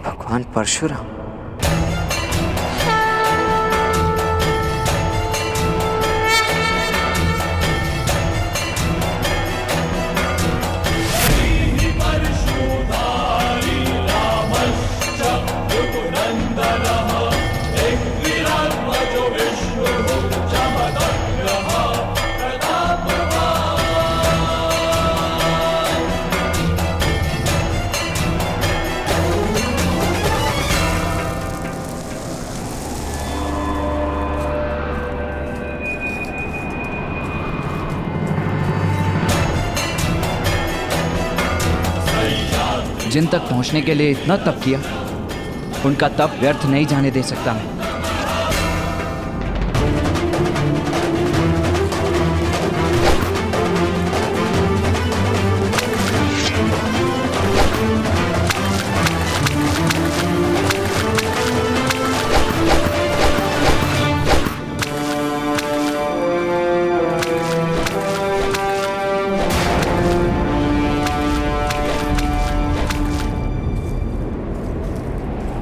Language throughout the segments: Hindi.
भगवान परशुराम। जिन तक पहुंचने के लिए इतना तप किया, उनका तप व्यर्थ नहीं जाने दे सकता मैं।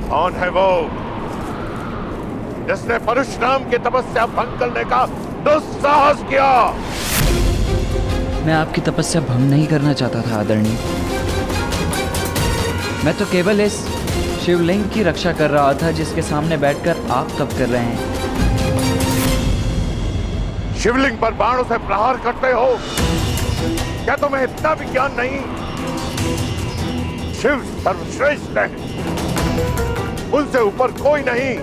कौन है वो जिसने परशुराम की तपस्या भंग करने का दुस्साहस किया? मैं आपकी तपस्या भंग नहीं करना चाहता था आदरणीय। मैं तो केवल इस शिवलिंग की रक्षा कर रहा था जिसके सामने बैठकर आप तप कर रहे हैं। शिवलिंग पर बाणों से प्रहार करते हो? क्या तुम्हें इतना भी ज्ञान नहीं? शिव सर्वश्रेष्ठ है, उनसे ऊपर कोई नहीं।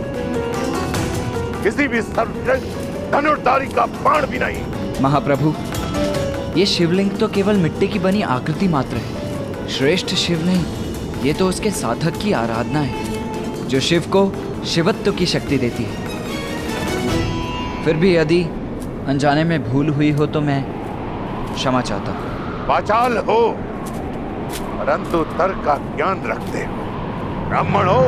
किसी भी सर्वश्रेष्ठ धनुर्धारी का बाण भी नहीं। महाप्रभु, ये शिवलिंग तो केवल मिट्टी की बनी आकृति मात्र है। श्रेष्ठ शिव नहीं, ये तो उसके साधक की आराधना है जो शिव को शिवत्व की शक्ति देती है। फिर भी यदि अनजाने में भूल हुई हो तो मैं क्षमा चाहता हूँ। वाचाल हो परंतु तर्क का ज्ञान रखते हो। ब्राह्मण हो।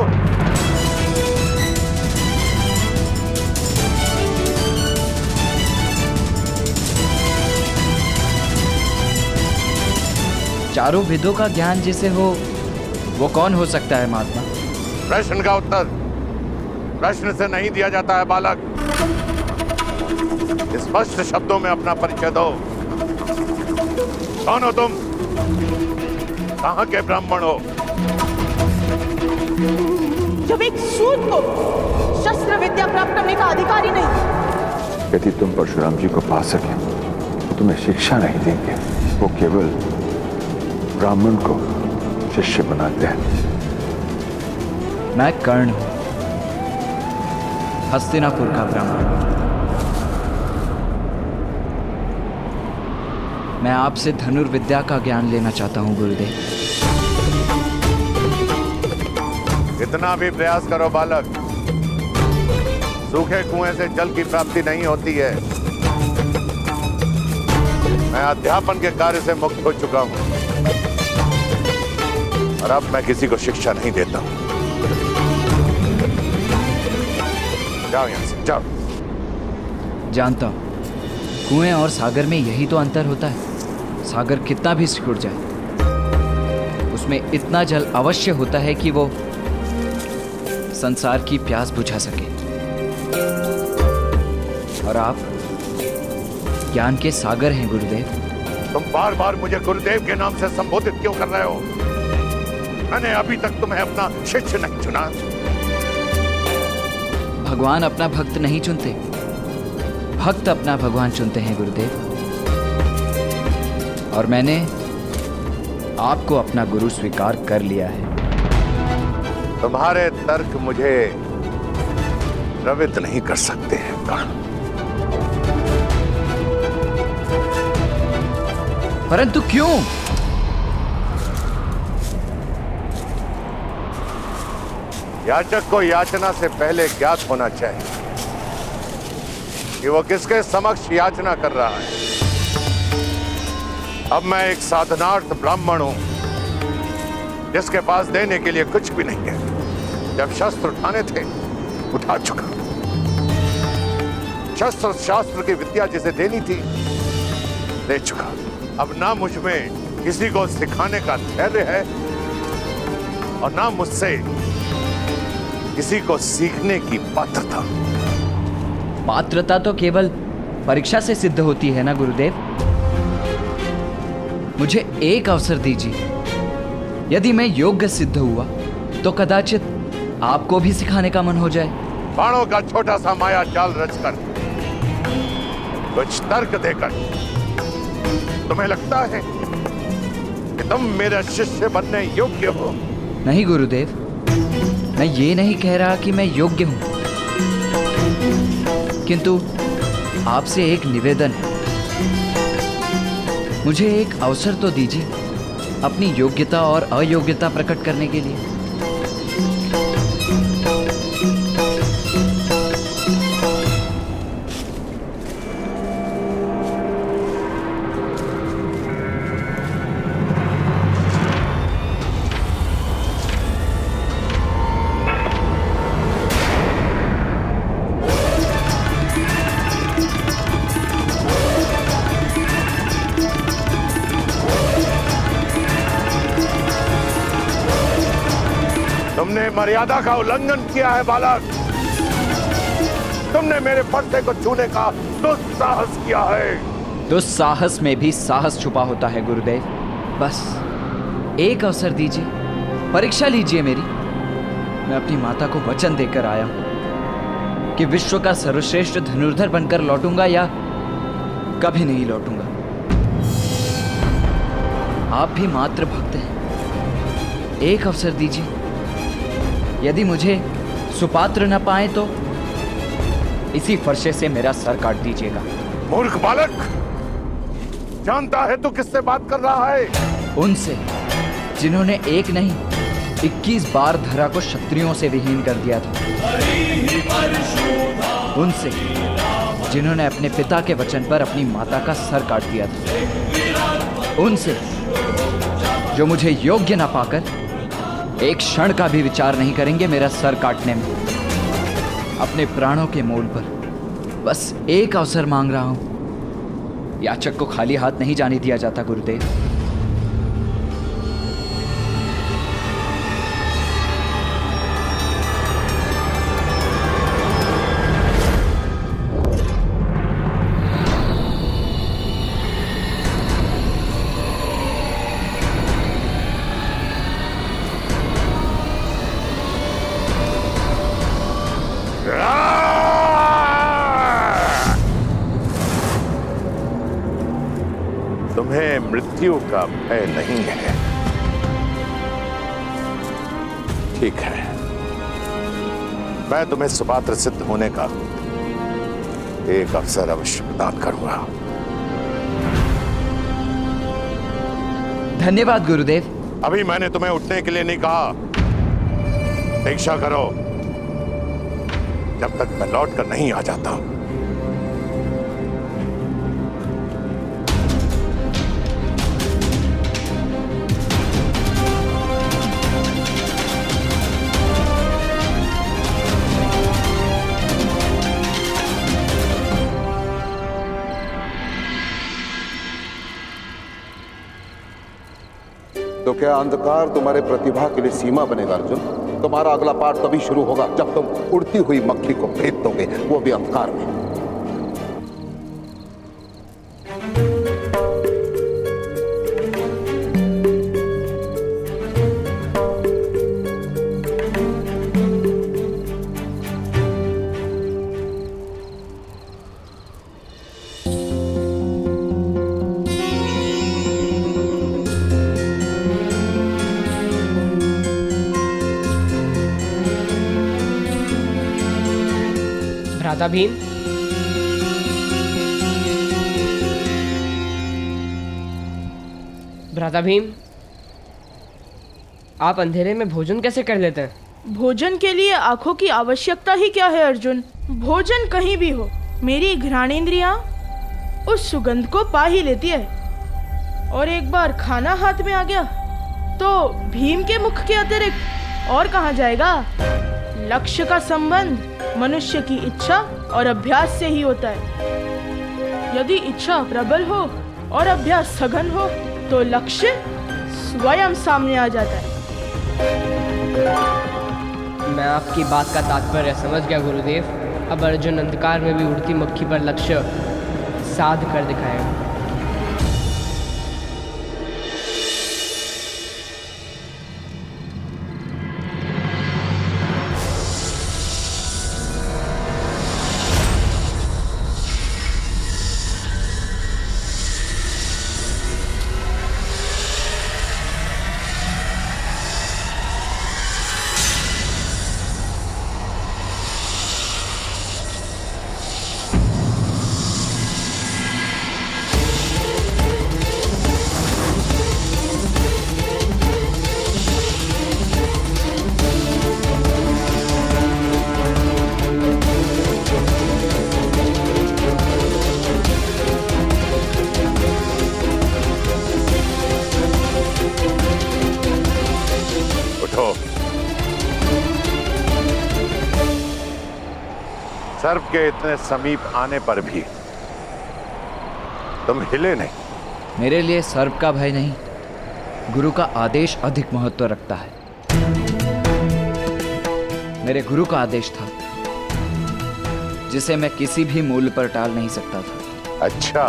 चारों वेदों का ज्ञान जिसे हो वो कौन हो सकता है महात्मा? प्रश्न का उत्तर प्रश्न से नहीं दिया जाता है बालक। स्पष्ट शब्दों में अपना परिचय दो। कौन हो तुम? कहां के ब्राह्मण हो? जब एक सूत को शस्त्र विद्या प्राप्त करने का अधिकारी नहीं। यदि तुम परशुराम जी को पा सके तो तुम्हें शिक्षा नहीं देंगे, वो केवल ब्राह्मण को शिष्य बनाते हैं। मैं कर्ण हूं, हस्तिनापुर का ब्राह्मण। मैं आपसे धनुर्विद्या का ज्ञान लेना चाहता हूं गुरुदेव। इतना भी प्रयास करो बालक, सूखे कुएं से जल की प्राप्ति नहीं होती है। मैं अध्यापन के कार्य से मुक्त हो चुका हूं और अब मैं किसी को शिक्षा नहीं देता हूं। जाओ यहां से, जाओ। जानता हूं, कुएं और सागर में यही तो अंतर होता है। सागर कितना भी सिकुड़ जाए, उसमें इतना जल अवश्य होता है कि वो संसार की प्यास बुझा सके। और आप ज्ञान के सागर हैं गुरुदेव। तुम बार बार मुझे गुरुदेव के नाम से संबोधित क्यों कर रहे हो? मैंने अभी तक तुम्हें अपना शिष्य नहीं चुना। भगवान अपना भक्त नहीं चुनते, भक्त अपना भगवान चुनते हैं गुरुदेव। और मैंने आपको अपना गुरु स्वीकार कर लिया है। तुम्हारे तर्क मुझे प्रवृत्त नहीं कर सकते हैं कर्ण। परंतु क्यों? याचक को याचना से पहले ज्ञात होना चाहिए कि वो किसके समक्ष याचना कर रहा है। अब मैं एक साधनार्थ ब्राह्मण हूं जिसके पास देने के लिए कुछ भी नहीं है। जब शस्त्र उठाने थे उठा चुका। शस्त्र शास्त्र की विद्या जिसे देनी थी दे चुका। अब ना मुझ में किसी को सिखाने का धैर्य है और ना मुझसे किसी को सीखने की पात्रता। पात्रता तो केवल परीक्षा से सिद्ध होती है ना गुरुदेव। मुझे एक अवसर दीजिए। यदि मैं योग्य सिद्ध हुआ तो कदाचित आपको भी सिखाने का मन हो जाए। बाणों का छोटा सा माया जाल रचकर, कुछ तर्क देकर तुम्हें लगता है कि तुम मेरा शिष्य बनने योग्य हो? नहीं गुरुदेव, मैं ये नहीं कह रहा कि मैं योग्य हूं, किंतु आपसे एक निवेदन है। मुझे एक अवसर तो दीजिए अपनी योग्यता और अयोग्यता प्रकट करने के लिए। तुमने मर्यादा का उल्लंघन किया है बालक। तुमने मेरे पर्दे को छूने का दुस्साहस किया है। दुस्साहस में भी साहस छुपा होता है गुरुदेव। बस एक अवसर दीजिए, परीक्षा लीजिए मेरी। मैं अपनी माता को वचन देकर आया हूं कि विश्व का सर्वश्रेष्ठ धनुर्धर बनकर लौटूंगा या कभी नहीं लौटूंगा। आप भी मात्र भक्त हैं। एक अवसर दीजिए। यदि मुझे सुपात्र न पाए तो इसी फरसे से मेरा सर काट दीजिएगा। मूर्ख बालक, जानता है तू किससे बात कर रहा है? उनसे जिन्होंने एक नहीं 21 बार धरा को क्षत्रियों से विहीन कर दिया था। उनसे जिन्होंने अपने पिता के वचन पर अपनी माता का सर काट दिया था। उनसे जो मुझे योग्य न पाकर एक क्षण का भी विचार नहीं करेंगे मेरा सर काटने में। अपने प्राणों के मोल पर बस एक अवसर मांग रहा हूं। याचक को खाली हाथ नहीं जाने दिया जाता गुरुदेव। तुम्हें मृत्यु का भय नहीं है। ठीक है, मैं तुम्हें सुपात्र सिद्ध होने का एक अवसर अवश्य प्रदान करूंगा। धन्यवाद गुरुदेव। अभी मैंने तुम्हें उठने के लिए नहीं कहा। दीक्षा करो जब तक मैं लौट कर नहीं आ जाता। तो क्या अंधकार तुम्हारे प्रतिभा के लिए सीमा बनेगा अर्जुन? तुम्हारा अगला पाठ तभी शुरू होगा जब तुम उड़ती हुई मक्खी को फेंक दोगे, वो भी अंधकार में। भ्राता भीम, भ्राता भीम, आप अंधेरे में भोजन कैसे कर लेते हैं? भोजन के लिए आंखों की आवश्यकता ही क्या है अर्जुन? भोजन कहीं भी हो, मेरी घ्राणेंद्रियां उस सुगंध को पा ही लेती है। और एक बार खाना हाथ में आ गया तो भीम के मुख के अतिरिक्त और कहाँ जाएगा? लक्ष्य का संबंध मनुष्य की इच्छा और अभ्यास से ही होता है। यदि इच्छा प्रबल हो और अभ्यास सघन हो तो लक्ष्य स्वयं सामने आ जाता है। मैं आपकी बात का तात्पर्य समझ गया गुरुदेव। अब अर्जुन अंधकार में भी उड़ती मक्खी पर लक्ष्य साध कर दिखाएगा। उठो। सर्प के इतने समीप आने पर भी तुम हिले नहीं। मेरे लिए सर्प का भय नहीं, गुरु का आदेश अधिक महत्व रखता है। मेरे गुरु का आदेश था जिसे मैं किसी भी मूल्य पर टाल नहीं सकता था। अच्छा,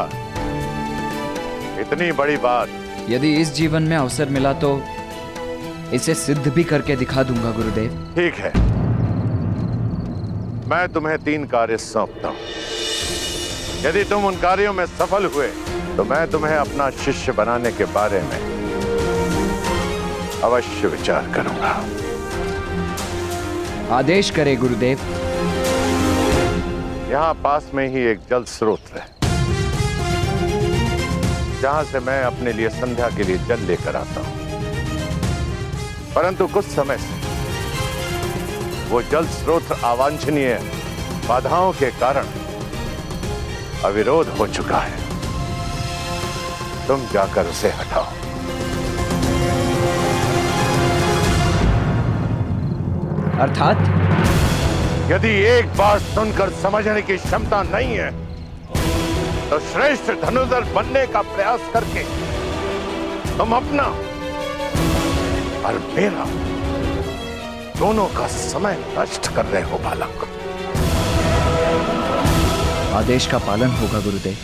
इतनी बड़ी बात। यदि इस जीवन में अवसर मिला तो इसे सिद्ध भी करके दिखा दूंगा गुरुदेव। ठीक है, मैं तुम्हें 3 कार्य सौंपता हूं। यदि तुम उन कार्यों में सफल हुए तो मैं तुम्हें अपना शिष्य बनाने के बारे में अवश्य विचार करूंगा। आदेश करे गुरुदेव। यहां पास में ही एक जल स्रोत है जहां से मैं अपने लिए संध्या के लिए जल लेकर आता हूं, परंतु कुछ समय से वो जल स्रोत अवांछनीय बाधाओं के कारण अविरोध हो चुका है। तुम जाकर उसे हटाओ। अर्थात यदि एक बात सुनकर समझने की क्षमता नहीं है तो श्रेष्ठ धनुर्धर बनने का प्रयास करके तुम अपना और मेरा दोनों का समय नष्ट कर रहे हो बालक। आदेश का पालन होगा गुरुदेव।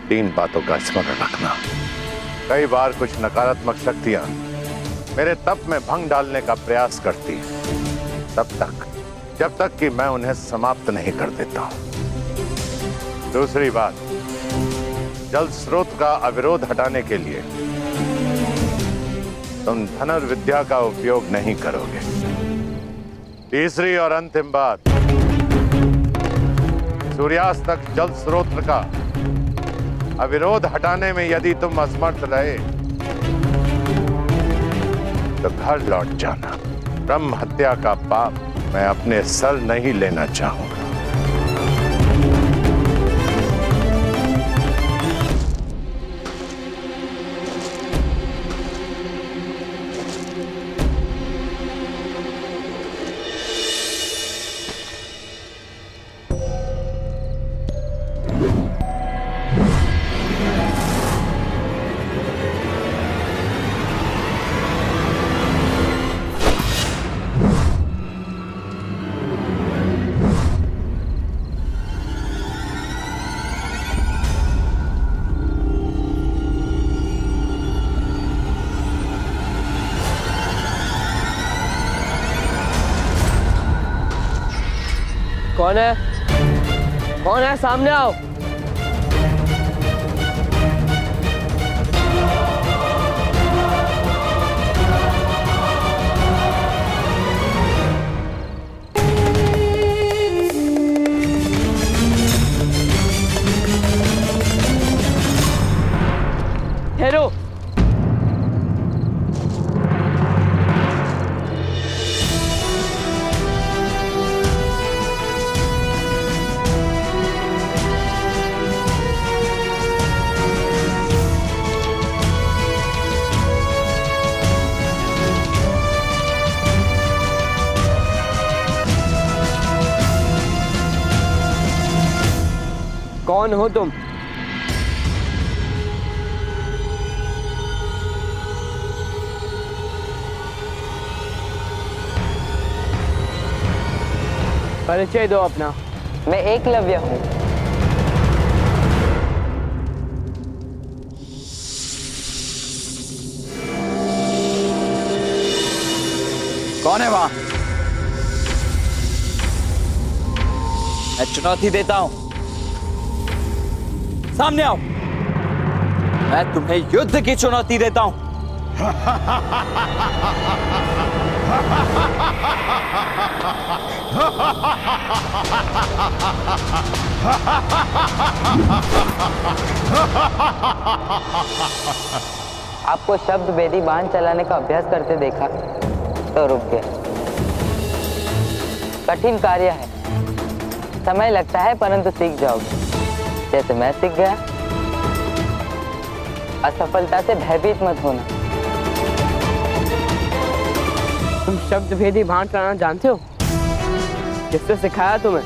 3 बातों का स्मरण रखना। कई बार कुछ नकारात्मक शक्तियां मेरे तप में भंग डालने का प्रयास करती हैं, जब तक कि मैं उन्हें समाप्त नहीं कर देता। दूसरी बात, जल स्रोत का अविरोध हटाने के लिए तुम धनुर्विद्या का उपयोग नहीं करोगे। तीसरी और अंतिम बात, सूर्यास्त तक जल स्रोत का अविरोध हटाने में यदि तुम असमर्थ रहे तो घर लौट जाना। ब्रह्म हत्या का पाप मैं अपने सर नहीं लेना चाहूंगा। कौन है? कौन है? सामने आओ। ठहरो। कौन हो तुम? परिचय दो अपना। मैं एकलव्य हूँ। कौन है वहां? मैं चुनौती देता हूं, सामने आओ। मैं तुम्हें युद्ध की चुनौती देता हूं। आपको शब्द भेदी बाण चलाने का अभ्यास करते देखा तो रुक गया। कठिन कार्य है, समय लगता है, परंतु सीख जाओगे, जैसे मैं सीख गया। असफलता से भयभीत मत होना। तुम शब्द भेदी बाण चलाना जानते हो? किससे सिखाया तुम्हें?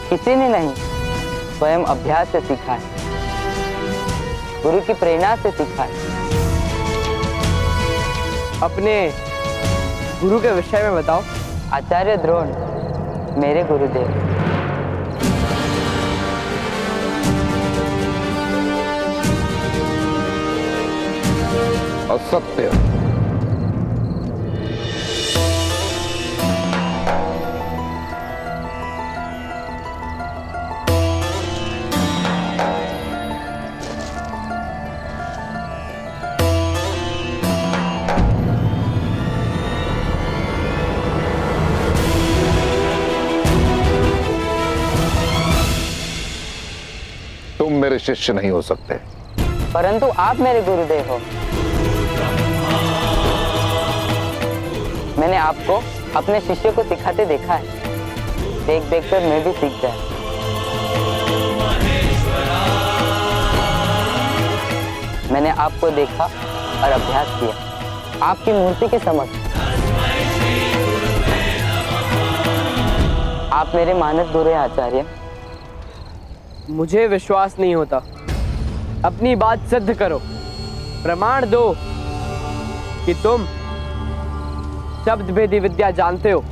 किसी ने नहीं, स्वयं अभ्यास से सीखा है, गुरु की प्रेरणा से सीखा है। अपने गुरु के विषय में बताओ। आचार्य द्रोण मेरे गुरुदेव। असत्य। तुम मेरे शिष्य नहीं हो सकते। परंतु आप मेरे गुरुदेव हो। मैंने आपको अपने शिष्य को सिखाते देखा है, देख देख कर मैं भी सीख गया। मैंने आपको देखा और अभ्यास किया, आपकी मूर्ति के समक्ष। आप मेरे मानस गुरु हैं आचार्य। मुझे विश्वास नहीं होता। अपनी बात सिद्ध करो, प्रमाण दो कि तुम शब्द भेदी विद्या जानते हो।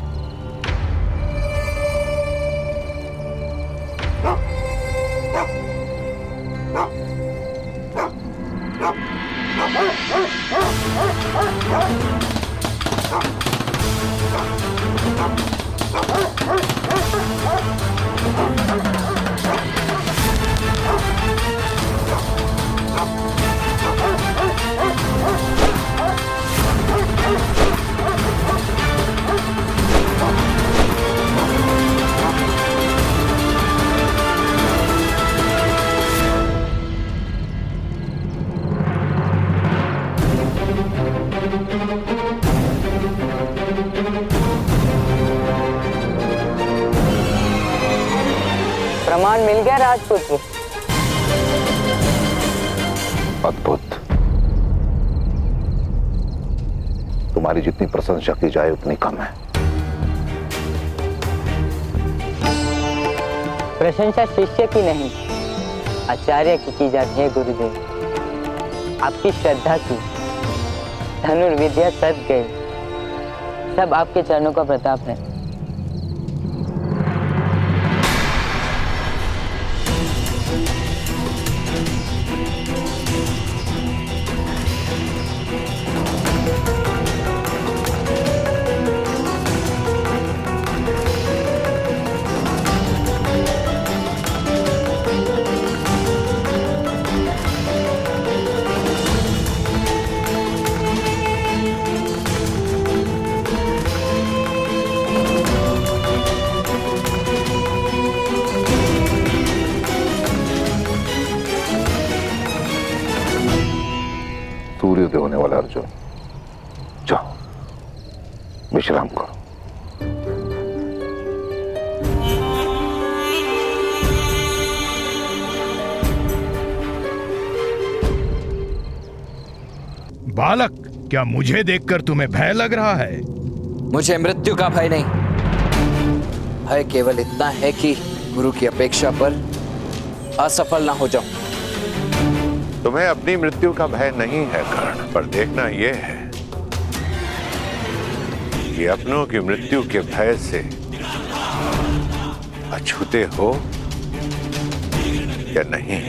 प्रमाण मिल गया राजपुत्र। अद्भुत। तुम्हारी जितनी प्रशंसा की जाए उतनी कम है। प्रशंसा शिष्य की नहीं, आचार्य की जाती है गुरुदेव। आपकी श्रद्धा की धनुर्विद्या सद गई, सब आपके चरणों का प्रताप है। सूर्योदय होने वाला अर्जुन, जाओ विश्राम करो। बालक, क्या मुझे देखकर तुम्हें भय लग रहा है? मुझे मृत्यु का भय नहीं, भय केवल इतना है कि गुरु की अपेक्षा पर असफल ना हो जाऊं। तुम्हें अपनी मृत्यु का भय नहीं है कर्ण, पर देखना यह है कि अपनों की मृत्यु के भय से अछूते हो या नहीं?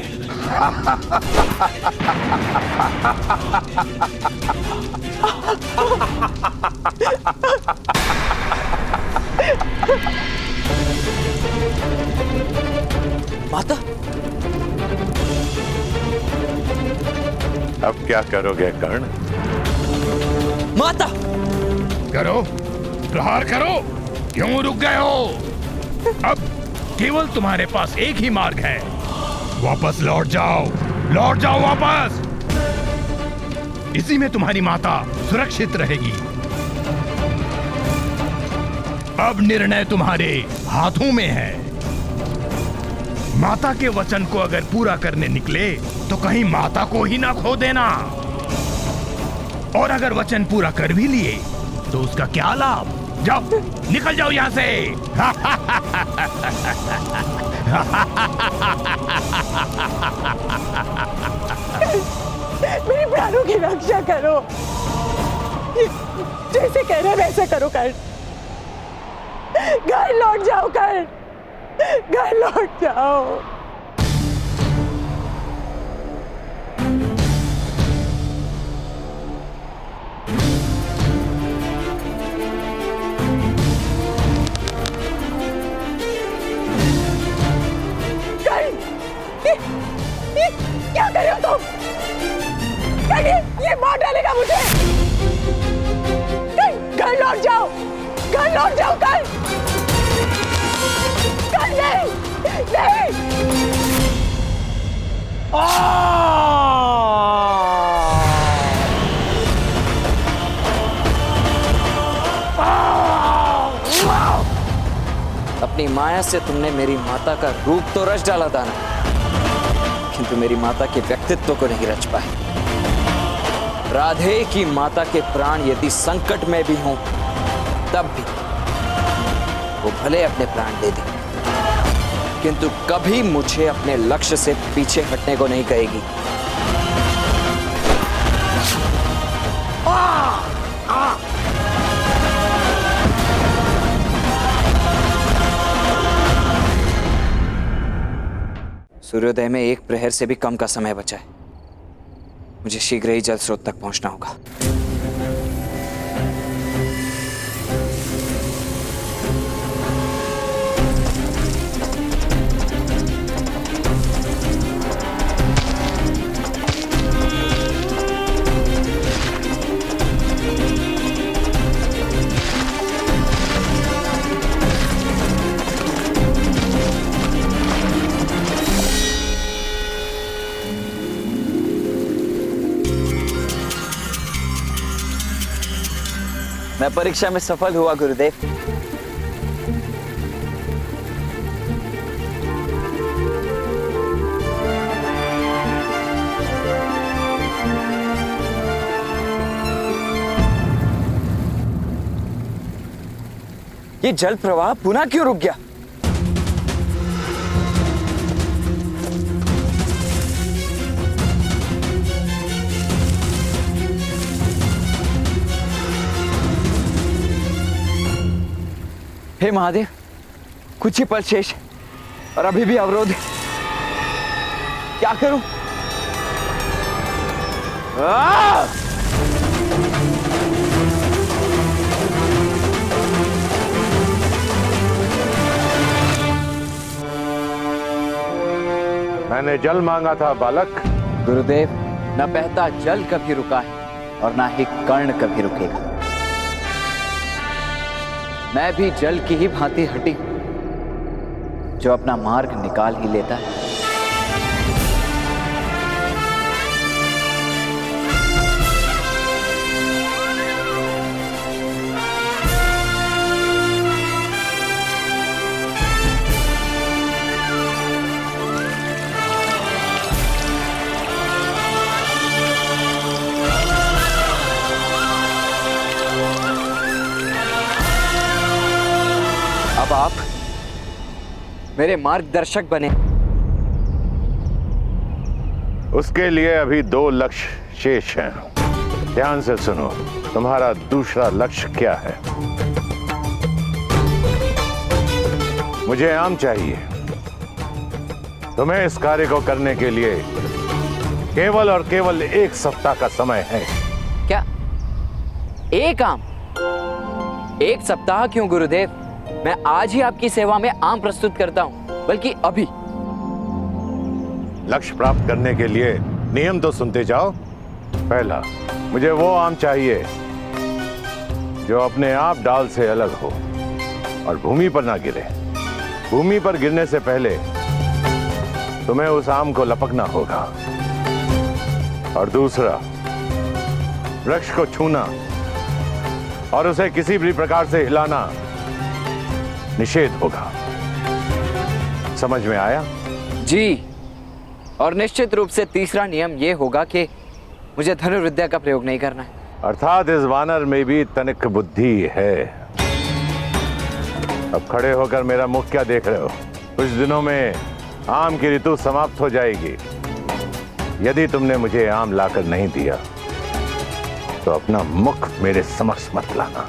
माता, अब क्या करोगे कर्ण? माता! करो, प्रहार करो। क्यों रुक गए हो? अब केवल तुम्हारे पास एक ही मार्ग है। वापस लौट जाओ वापस। इसी में तुम्हारी माता सुरक्षित रहेगी। अब निर्णय तुम्हारे हाथों में है। माता के वचन को अगर पूरा करने निकले तो कहीं माता को ही ना खो देना, और अगर वचन पूरा कर भी लिए तो उसका क्या लाभ? जाओ, निकल जाओ यहां से। मेरे प्राणों की रक्षा करो। जैसे कह रहे वैसे करो कर्ण। घर लौट जाओ कर्ण, घर लौट जाओ। क्या कर रहे हो तुम? ये मार डालेगा मुझे। घर लौट जाओ, घर लौट जाओ कर। नहीं, नहीं। अपनी माया से तुमने मेरी माता का रूप तो रच डाला था ना, किंतु मेरी माता के व्यक्तित्व को नहीं रच पाए। राधे की माता के प्राण यदि संकट में भी हों तब भी वो भले अपने प्राण दे दे, किंतु कभी मुझे अपने लक्ष्य से पीछे हटने को नहीं कहेगी। सूर्योदय में एक प्रहर से भी कम का समय बचा है। मुझे शीघ्र ही जल स्रोत तक पहुंचना होगा। मैं परीक्षा में सफल हुआ गुरुदेव। ये जल प्रवाह पुनः क्यों रुक गया? हे महादेव, कुछ ही पल शेष है और अभी भी अवरोध है। क्या करूं? मैंने जल मांगा था बालक। गुरुदेव, न बहता जल कभी रुका है और ना ही कर्ण कभी रुकेगा। मैं भी जल की ही भांति हटी जो अपना मार्ग निकाल ही लेता है। अब आप मेरे मार्गदर्शक बने। उसके लिए अभी 2 लक्ष्य शेष हैं। ध्यान से सुनो, तुम्हारा दूसरा लक्ष्य क्या है? मुझे आम चाहिए। तुम्हें इस कार्य को करने के लिए केवल और केवल 1 सप्ताह का समय है। क्या एक आम? 1 सप्ताह क्यों गुरुदेव? मैं आज ही आपकी सेवा में आम प्रस्तुत करता हूं, बल्कि अभी। लक्ष्य प्राप्त करने के लिए नियम तो सुनते जाओ। पहला, मुझे वो आम चाहिए जो अपने आप डाल से अलग हो और भूमि पर ना गिरे। भूमि पर गिरने से पहले तुम्हें उस आम को लपकना होगा। और दूसरा, वृक्ष को छूना और उसे किसी भी प्रकार से हिलाना निषेध होगा। समझ में आया? जी, और निश्चित रूप से तीसरा नियम यह होगा कि मुझे धनुर्विद्या का प्रयोग नहीं करना है। अर्थात इस वानर में भी तनिक बुद्धि है। अब खड़े होकर मेरा मुख क्या देख रहे हो? कुछ दिनों में आम की ऋतु समाप्त हो जाएगी। यदि तुमने मुझे आम लाकर नहीं दिया तो अपना मुख मेरे समक्ष मत लाना।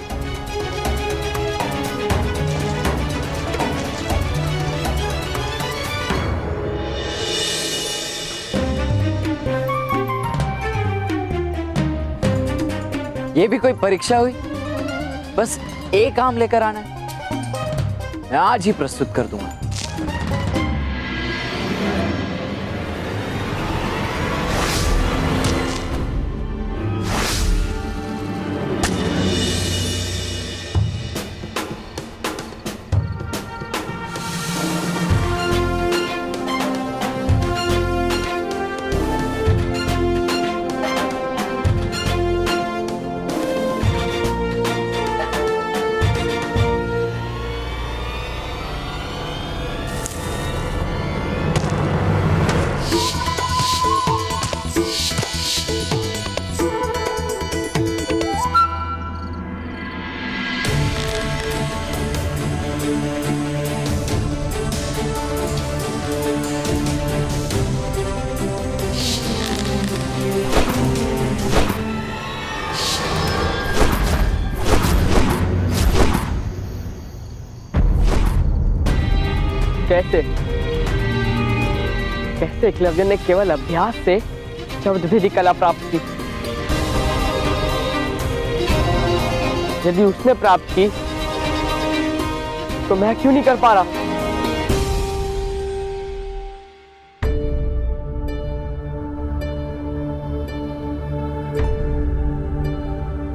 ये भी कोई परीक्षा हुई? बस 1 आम लेकर आना है। मैं आज ही प्रस्तुत कर दूंगा। कैसे कैसे एकलव्य ने केवल अभ्यास से शब्द भेदी कला प्राप्त की? यदि उसने प्राप्त की तो मैं क्यों नहीं कर पा रहा?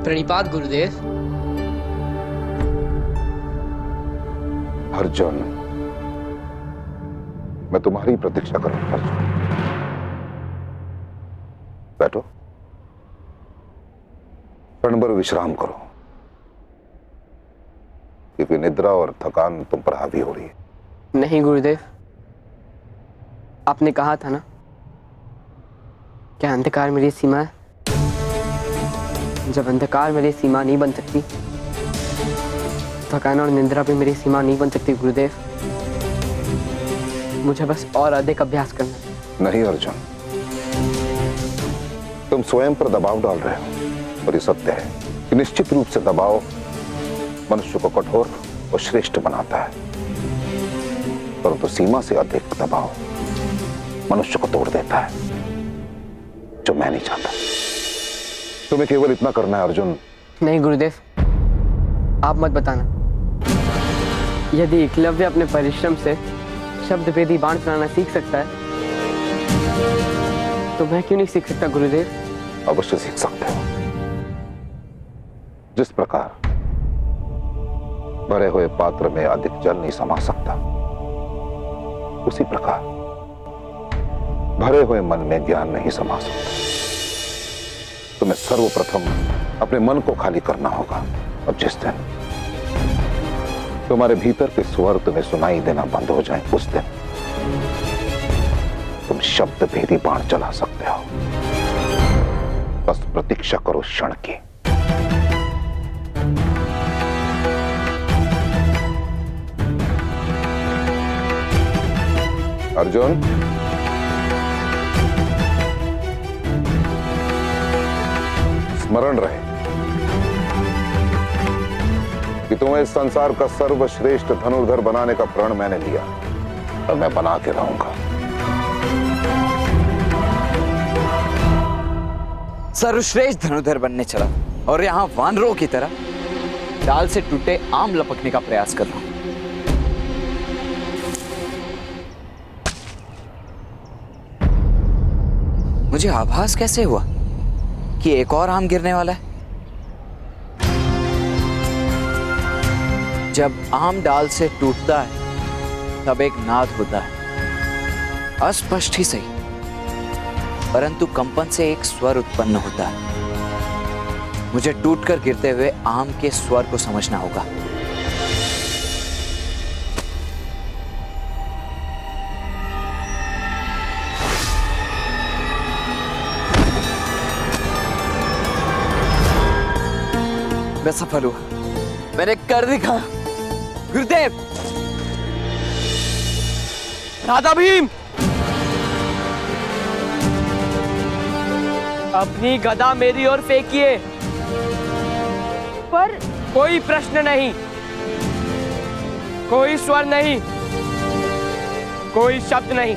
प्रणिपात गुरुदेव। अर्जुन, मैं तुम्हारी प्रतीक्षा करूंगा। अर्जुन, बैठो, क्षण भर विश्राम करो, क्योंकि निद्रा और थकान तुम पर हावी हो रही है। नहीं गुरुदेव, आपने कहा था ना, क्या अंधकार मेरी सीमा है? जब अंधकार मेरी सीमा नहीं बन सकती, थकान और निद्रा भी मेरी सीमा नहीं बन सकती गुरुदेव। मुझे बस और अधिक अभ्यास करना है। नहीं अर्जुन, तुम स्वयं पर दबाव डाल रहे हो। और ये सत्य है कि निश्चित रूप से दबाव मनुष्य को कठोर और श्रेष्ठ बनाता है, परंतु सीमा से अधिक दबाव मनुष्य को तोड़ देता है, जो मैं नहीं चाहता। तुम्हें केवल इतना करना है अर्जुन। नहीं गुरुदेव, आप मत बताना। यदि एकलव्य अपने परिश्रम से शब्द भेदी बाण चलाना सीख सकता है, तो मैं क्यों नहीं सीख सकता गुरुदेव? अवश्य सीख सकते हो। जिस प्रकार भरे हुए पात्र में अधिक जल नहीं समा सकता, उसी प्रकार भरे हुए मन में ज्ञान नहीं समा सकता। तुम्हें सर्वप्रथम अपने मन को खाली करना होगा। और जिस दिन तुम्हारे भीतर के स्वर तुम्हें सुनाई देना बंद हो जाए, उस दिन तुम शब्द भेदी बाण चला सकते हो। बस प्रतीक्षा करो क्षण की। अर्जुन, स्मरण रहे कि तुम्हें इस संसार का सर्वश्रेष्ठ धनुर्धर बनाने का प्रण मैंने लिया और मैं बना के रहूंगा। सर्वश्रेष्ठ धनुर्धर बनने चला और यहाँ वानरों की तरह डाल से टूटे आम लपकने का प्रयास कर रहा हूं। मुझे आभास कैसे हुआ कि एक और आम गिरने वाला है? जब आम डाल से टूटता है तब एक नाद होता है, अस्पष्ट ही सही, परंतु कंपन से एक स्वर उत्पन्न होता है। मुझे टूटकर गिरते हुए आम के स्वर को समझना होगा। मैं सफल हुआ, मैंने कर दिखाया। गुरुदेव! राधा भीम, अपनी गदा मेरी ओर फेंकिए। पर कोई प्रश्न नहीं, कोई स्वर नहीं, कोई शब्द नहीं,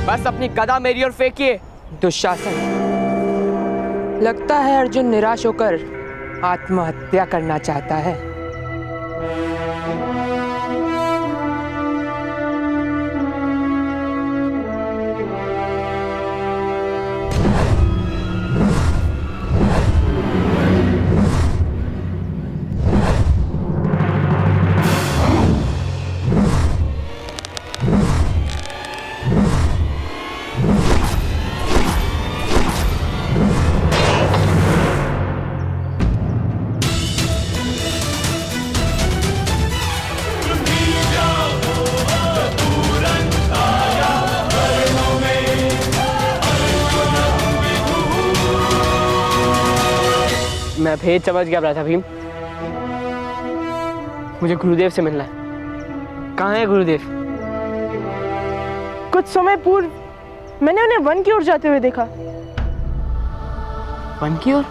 बस अपनी गदा मेरी ओर फेंकिए। दुशासन, लगता है अर्जुन निराश होकर आत्महत्या करना चाहता है। मैं भेद समझ गया राधा भीम। मुझे गुरुदेव से मिलना है। कहाँ है गुरुदेव? कुछ समय पूर्व मैंने उन्हें वन की ओर जाते हुए देखा। वन की ओर?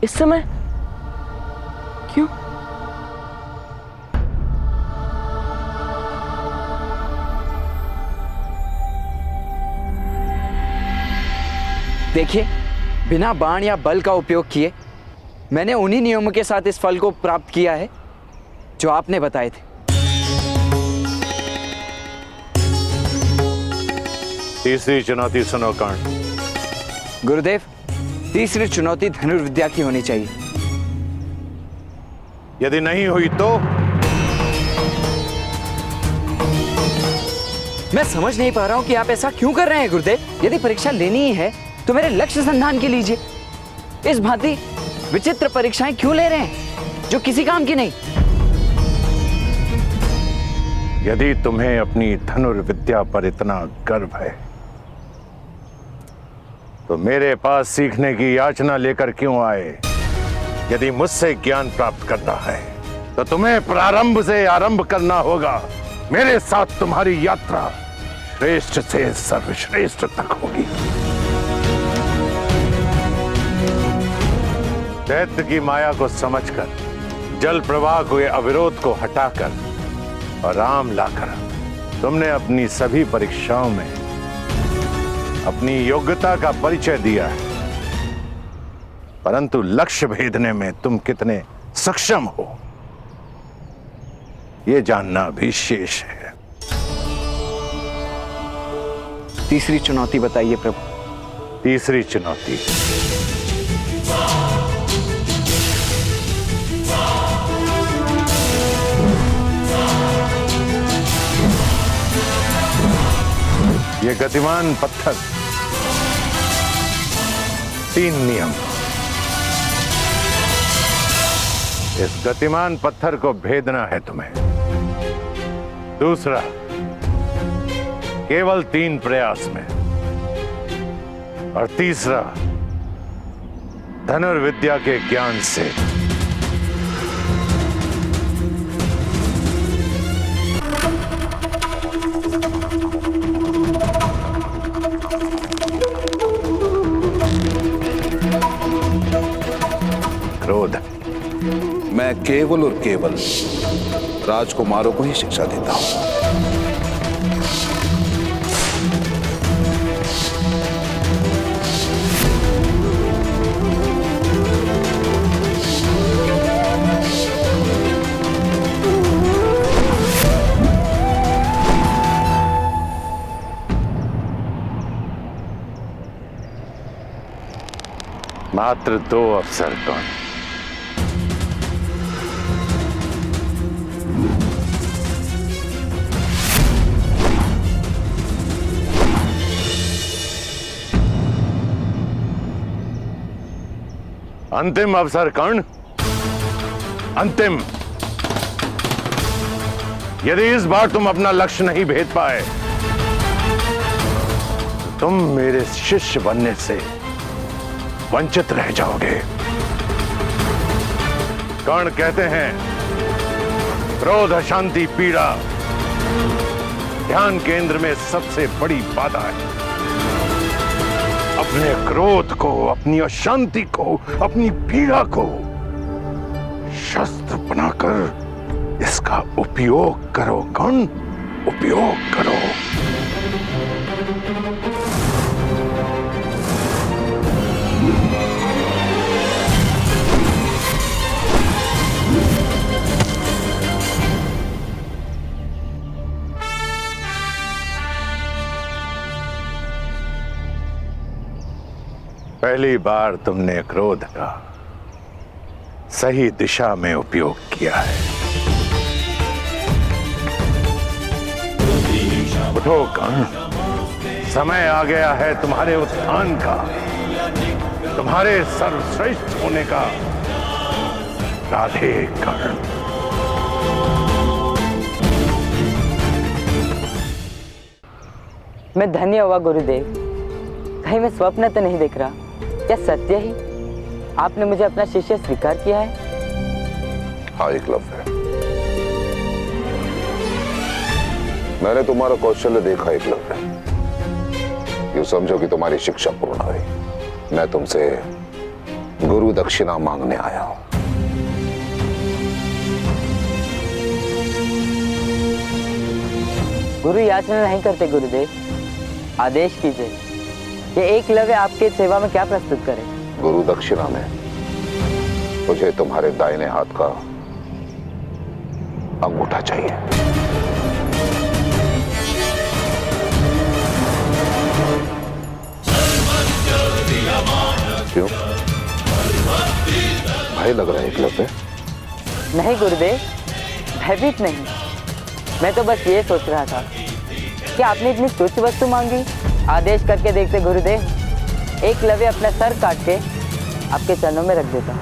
इस समय? क्यों? देखिए, बिना बाण या बल का उपयोग किए मैंने उन्हीं नियमों के साथ इस फल को प्राप्त किया है जो आपने बताए थे। तीसरी चुनौती सुनो कर्ण। गुरुदेव, तीसरी चुनौती धनुर्विद्या की होनी चाहिए। यदि नहीं हुई तो? मैं समझ नहीं पा रहा हूं कि आप ऐसा क्यों कर रहे हैं गुरुदेव। यदि परीक्षा लेनी ही है तो मेरे लक्ष्य संधान की लीजिए। इस भांति विचित्र परीक्षाएं क्यों ले रहे हैं जो किसी काम की नहीं? यदि तुम्हें अपनी धनुर्विद्या पर इतना गर्व है तो मेरे पास सीखने की याचना लेकर क्यों आए? यदि मुझसे ज्ञान प्राप्त करना है तो तुम्हें प्रारंभ से आरंभ करना होगा। मेरे साथ तुम्हारी यात्रा श्रेष्ठ से सर्वश्रेष्ठ तक होगी। दैत्य की माया को समझकर, जल प्रवाह हुए अविरोध को हटाकर और राम लाकर तुमने अपनी सभी परीक्षाओं में अपनी योग्यता का परिचय दिया है, परंतु लक्ष्य भेदने में तुम कितने सक्षम हो यह जानना भी शेष है। तीसरी चुनौती बताइए प्रभु। तीसरी चुनौती, ये गतिमान पत्थर, 3 नियम। इस गतिमान पत्थर को भेदना है तुम्हें। दूसरा, केवल 3 प्रयास में। और तीसरा, धनुर्विद्या के ज्ञान से। क्रोध, मैं केवल और केवल राजकुमारों को ही शिक्षा देता हूं। मात्र 2 अफसर कौन? अंतिम अवसर कर्ण, अंतिम। यदि इस बार तुम अपना लक्ष्य नहीं भेद पाए, तुम मेरे शिष्य बनने से वंचित रह जाओगे। कर्ण कहते हैं, क्रोध, अशांति, पीड़ा ध्यान केंद्र में सबसे बड़ी बाधा है। अपने क्रोध को, अपनी अशांति को, अपनी पीड़ा को शस्त्र बनाकर इसका उपयोग करो कर्ण, उपयोग करो। पहली बार तुमने क्रोध का सही दिशा में उपयोग किया है। उठो कर्ण, समय आ गया है तुम्हारे उत्थान का, तुम्हारे सर्वश्रेष्ठ होने का। राधे कर्ण। मैं धन्य हुआ गुरुदेव। कहीं मैं स्वप्न तो नहीं देख रहा, क्या सत्य ही आपने मुझे अपना शिष्य स्वीकार किया है? हाँ एकलव्य, मैंने तुम्हारा कौशल्य देखा एकलव्य। यूं समझो कि तुम्हारी शिक्षा पूर्ण हुई। मैं तुमसे गुरु दक्षिणा मांगने आया हूं। गुरु याचना नहीं करते गुरुदेव, आदेश कीजिए। ये एकलव्य आपके सेवा में क्या प्रस्तुत करे? गुरु दक्षिणा में मुझे तुम्हारे दाहिने हाथ का अंगूठा चाहिए। क्यों भय लग रहा है एकलव्य? नहीं गुरुदेव, भयभीत नहीं। मैं तो बस ये सोच रहा था कि आपने इतनी तुच्छ वस्तु मांगी। आदेश करके देखते गुरुदेव, एकलव्य अपना सर काट के आपके चरणों में रख देता।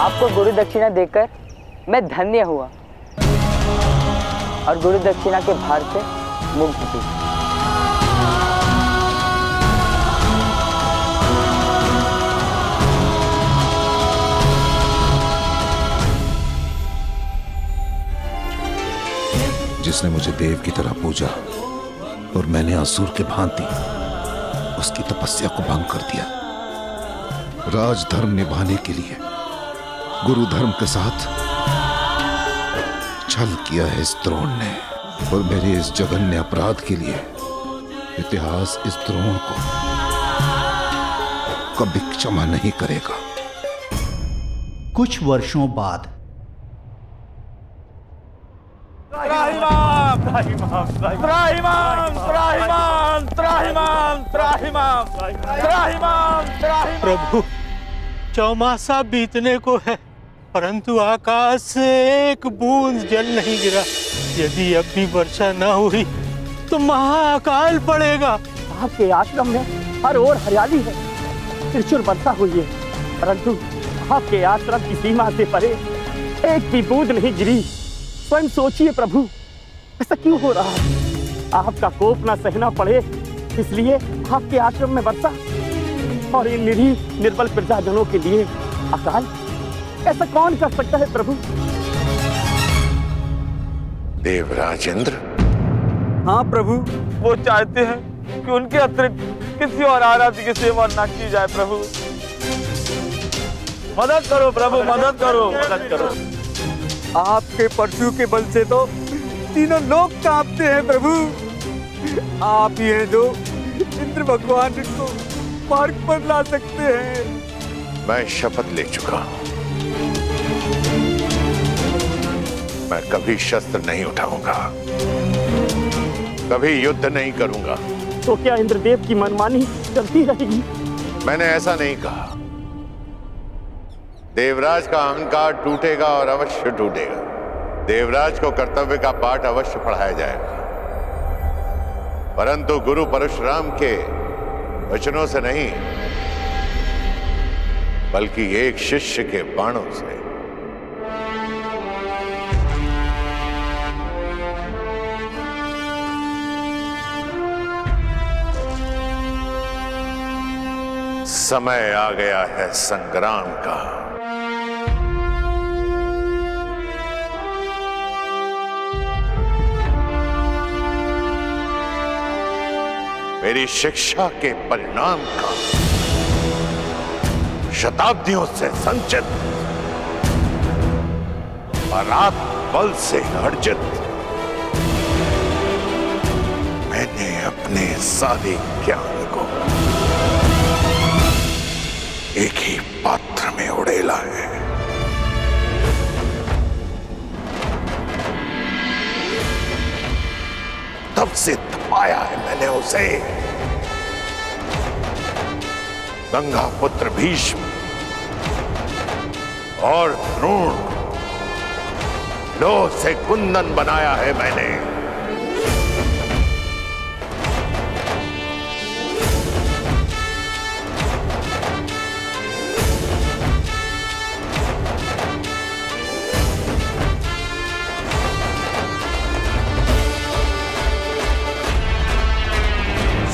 आपको गुरु दक्षिणा देकर मैं धन्य हुआ और गुरु दक्षिणा के भार से मुक्त थी। जिसने मुझे देव की तरह पूजा और मैंने असुर के भांति उसकी तपस्या को भंग कर दिया। राजधर्म निभाने के लिए गुरु धर्म के साथ छल किया है इस द्रोण ने, और मेरे इस जघन्य अपराध के लिए इतिहास इस द्रोण को कभी क्षमा नहीं करेगा। कुछ वर्षों बाद त्राहिमाम त्राहिमाम त्राहिमाम त्राहिमाम त्राहिमाम त्राहिमाम त्राहिमाम त्राहिमाम। प्रभु, चौमासा बीतने को है, परंतु आकाश से एक बूंद जल नहीं गिरा। यदि अब भी वर्षा न हुई तो महाअकाल पड़ेगा। आपके आश्रम में हर ओर हरियाली है, त्रिशूल वर्षा हुई है, परंतु आपके आश्रम की सीमा से परे एक भी बूंद नहीं गिरी। स्वयं सोचिए प्रभु, ऐसा क्यों हो रहा है? आपका कोप न सहना पड़े इसलिए आपके आश्रम में वर्षा, और इन निरीह निर्बल प्रजाजनों के लिए अकाल। ऐसा कौन कर सकता है प्रभु? देवराज इंद्र। हाँ प्रभु, वो चाहते हैं कि उनके अतिरिक्त किसी और आराध्य की सेवा न की जाए। प्रभु मदद करो, प्रभु मदद करो, मदद करो। आपके परशु के बल से तो तीनों लोग कांपते हैं प्रभु। आप ही हैं जो इंद्र भगवान को मार्ग पर ला सकते हैं। मैं शपथ ले चुका हूं, मैं कभी शस्त्र नहीं उठाऊंगा, कभी युद्ध नहीं करूंगा। तो क्या इंद्रदेव की मनमानी चलती रहेगी? मैंने ऐसा नहीं कहा। देवराज का अहंकार टूटेगा और अवश्य टूटेगा। देवराज को कर्तव्य का पाठ अवश्य पढ़ाया जाएगा, परंतु गुरु परशुराम के वचनों से नहीं, बल्कि एक शिष्य के बाणों से। समय आ गया है संग्राम का। मेरी शिक्षा के परिणाम का, शताब्दियों से संचित पराक्रम बल से अर्जित, मैंने अपने सारे ज्ञान को एक ही पात्र में उड़ेला है। तब से तपाया है मैंने उसे। गंगा पुत्र भीष्म और द्रोण, लोह से कुंदन बनाया है मैंने।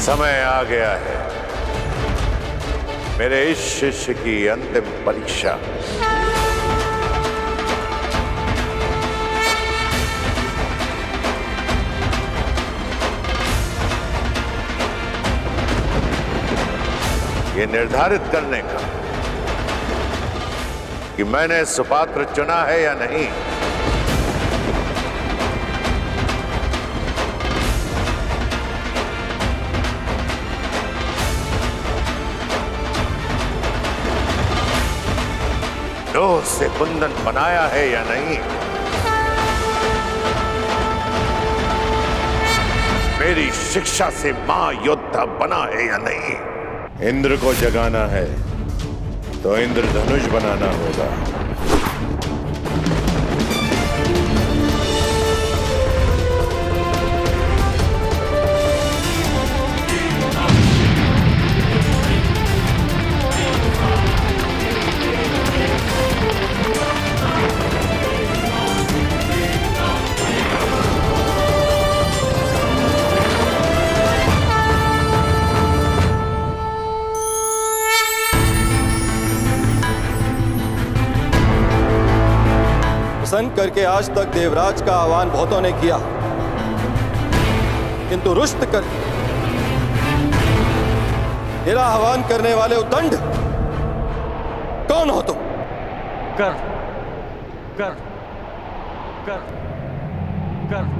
समय आ गया है मेरे इस शिष्य की अंतिम परीक्षा। ये निर्धारित करने का कि मैंने सुपात्र चुना है या नहीं। लोह से कुंदन बनाया है या नहीं। मेरी शिक्षा से महायोद्धा बना है या नहीं। इंद्र को जगाना है तो इंद्रधनुष बनाना होगा। प्रसन्न करके आज तक देवराज का आह्वान बहुतों ने किया, किंतु रुष्ट कर तेरा आह्वान करने वाले उद्दंड कौन हो तुम? कर कर कर कर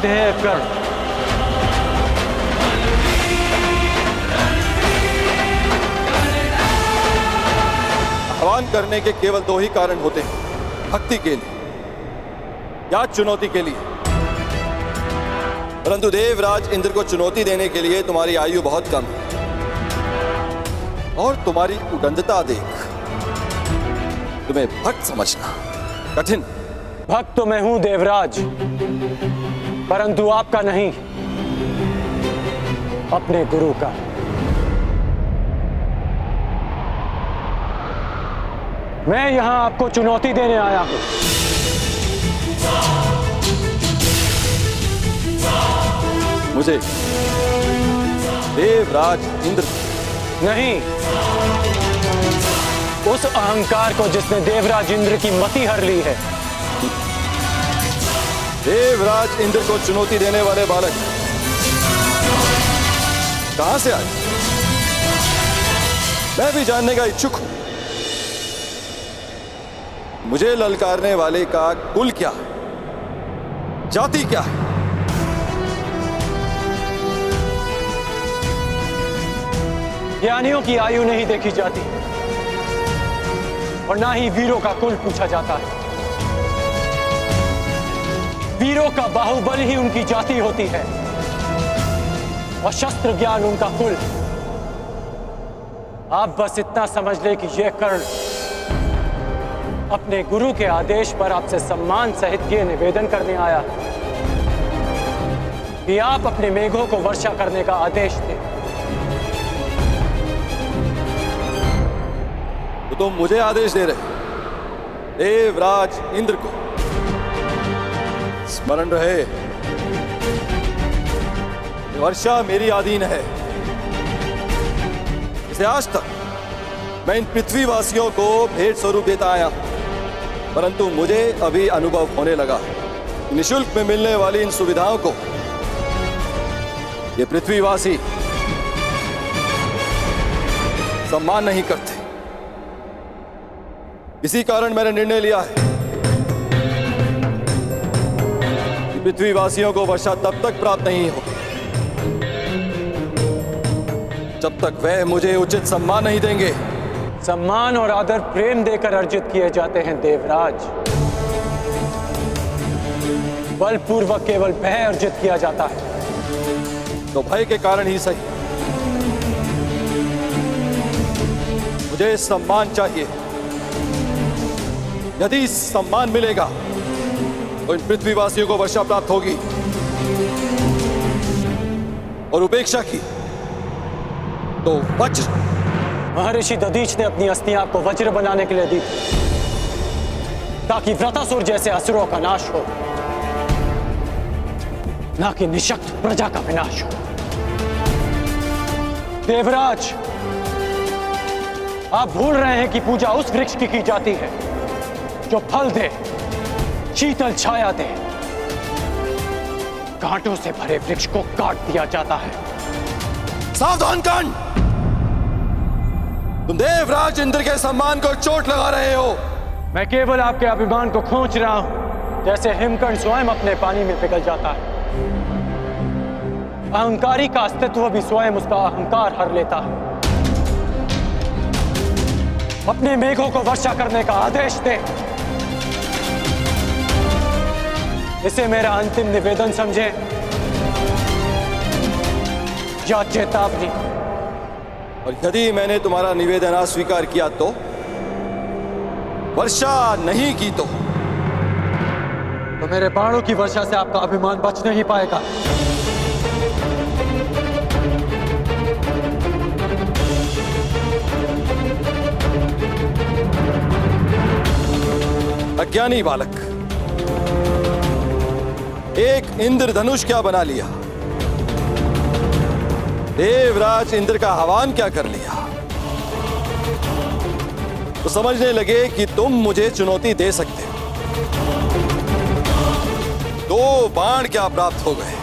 आराध्य कर। आह्वान करने के केवल दो ही कारण होते हैं, भक्ति के लिए या चुनौती के लिए। परंतु देवराज इंद्र को चुनौती देने के लिए तुम्हारी आयु बहुत कम है और तुम्हारी उदंडता देख तुम्हें भक्त समझना कठिन। भक्त तो मैं हूं देवराज, परंतु आपका नहीं, अपने गुरु का। मैं यहां आपको चुनौती देने आया हूं। मुझे देवराज इंद्र नहीं, उस अहंकार को जिसने देवराज इंद्र की मति हर ली है। देवराज इंद्र को चुनौती देने वाले बालक कहां से आए, मैं भी जानने का इच्छुक हूं। मुझे ललकारने वाले का कुल क्या है, जाति क्या है? ज्ञानियों की आयु नहीं देखी जाती और ना ही वीरों का कुल पूछा जाता है। वीरों का बाहुबल ही उनकी जाति होती है और शस्त्र ज्ञान उनका कुल। आप बस इतना समझ ले कि यह कर्ण अपने गुरु के आदेश पर आपसे सम्मान सहित ये निवेदन करने आया कि आप अपने मेघों को वर्षा करने का आदेश दें। तो तुम मुझे आदेश दे रहे, देवराज इंद्र को। स्मरण रहे, वर्षा मेरी अधीन है। इसे आज तक मैं इन पृथ्वीवासियों को भेंट स्वरूप देता आया, परंतु मुझे अभी अनुभव होने लगा निःशुल्क में मिलने वाली इन सुविधाओं को ये पृथ्वीवासी सम्मान नहीं करते। इसी कारण मैंने निर्णय लिया है कि पृथ्वीवासियों को वर्षा तब तक प्राप्त नहीं होगी जब तक वह मुझे उचित सम्मान नहीं देंगे। सम्मान और आदर प्रेम देकर अर्जित किए जाते हैं देवराज, बलपूर्वक केवल भय अर्जित किया जाता है। तो भय के कारण ही सही मुझे सम्मान चाहिए। यदि सम्मान मिलेगा तो इन पृथ्वीवासियों को वर्षा प्राप्त होगी और उपेक्षा की तो वज्र। महर्षि दधीच ने अपनी अस्थियां आपको वज्र बनाने के लिए दी ताकि व्रतासुर जैसे असुरों का नाश हो, ना कि निशक्त प्रजा का विनाश हो। देवराज, आप भूल रहे हैं कि पूजा उस वृक्ष की जाती है जो फल दे, शीतल छाया दे। कांटों से भरे वृक्ष को काट दिया जाता है। सावधान कर्ण, तुम देवराज इंद्र के सम्मान को चोट लगा रहे हो। मैं केवल आपके अभिमान को खींच रहा हूं, जैसे हिमकर्ण स्वयं अपने पानी में पिघल जाता है। अहंकारी का अस्तित्व भी स्वयं उसका अहंकार हर लेता है। अपने मेघों को वर्षा करने का आदेश दे। इसे मेरा अंतिम निवेदन समझे या चेतावनी। और यदि मैंने तुम्हारा निवेदन अस्वीकार किया तो, वर्षा नहीं की तो मेरे बाणों की वर्षा से आपका अभिमान बच नहीं पाएगा। अज्ञानी बालक, एक इंद्रधनुष क्या बना लिया, देवराज इंद्र का हवन क्या कर लिया, तो समझने लगे कि तुम मुझे चुनौती दे सकते हो। 2 बाण क्या प्राप्त हो गए।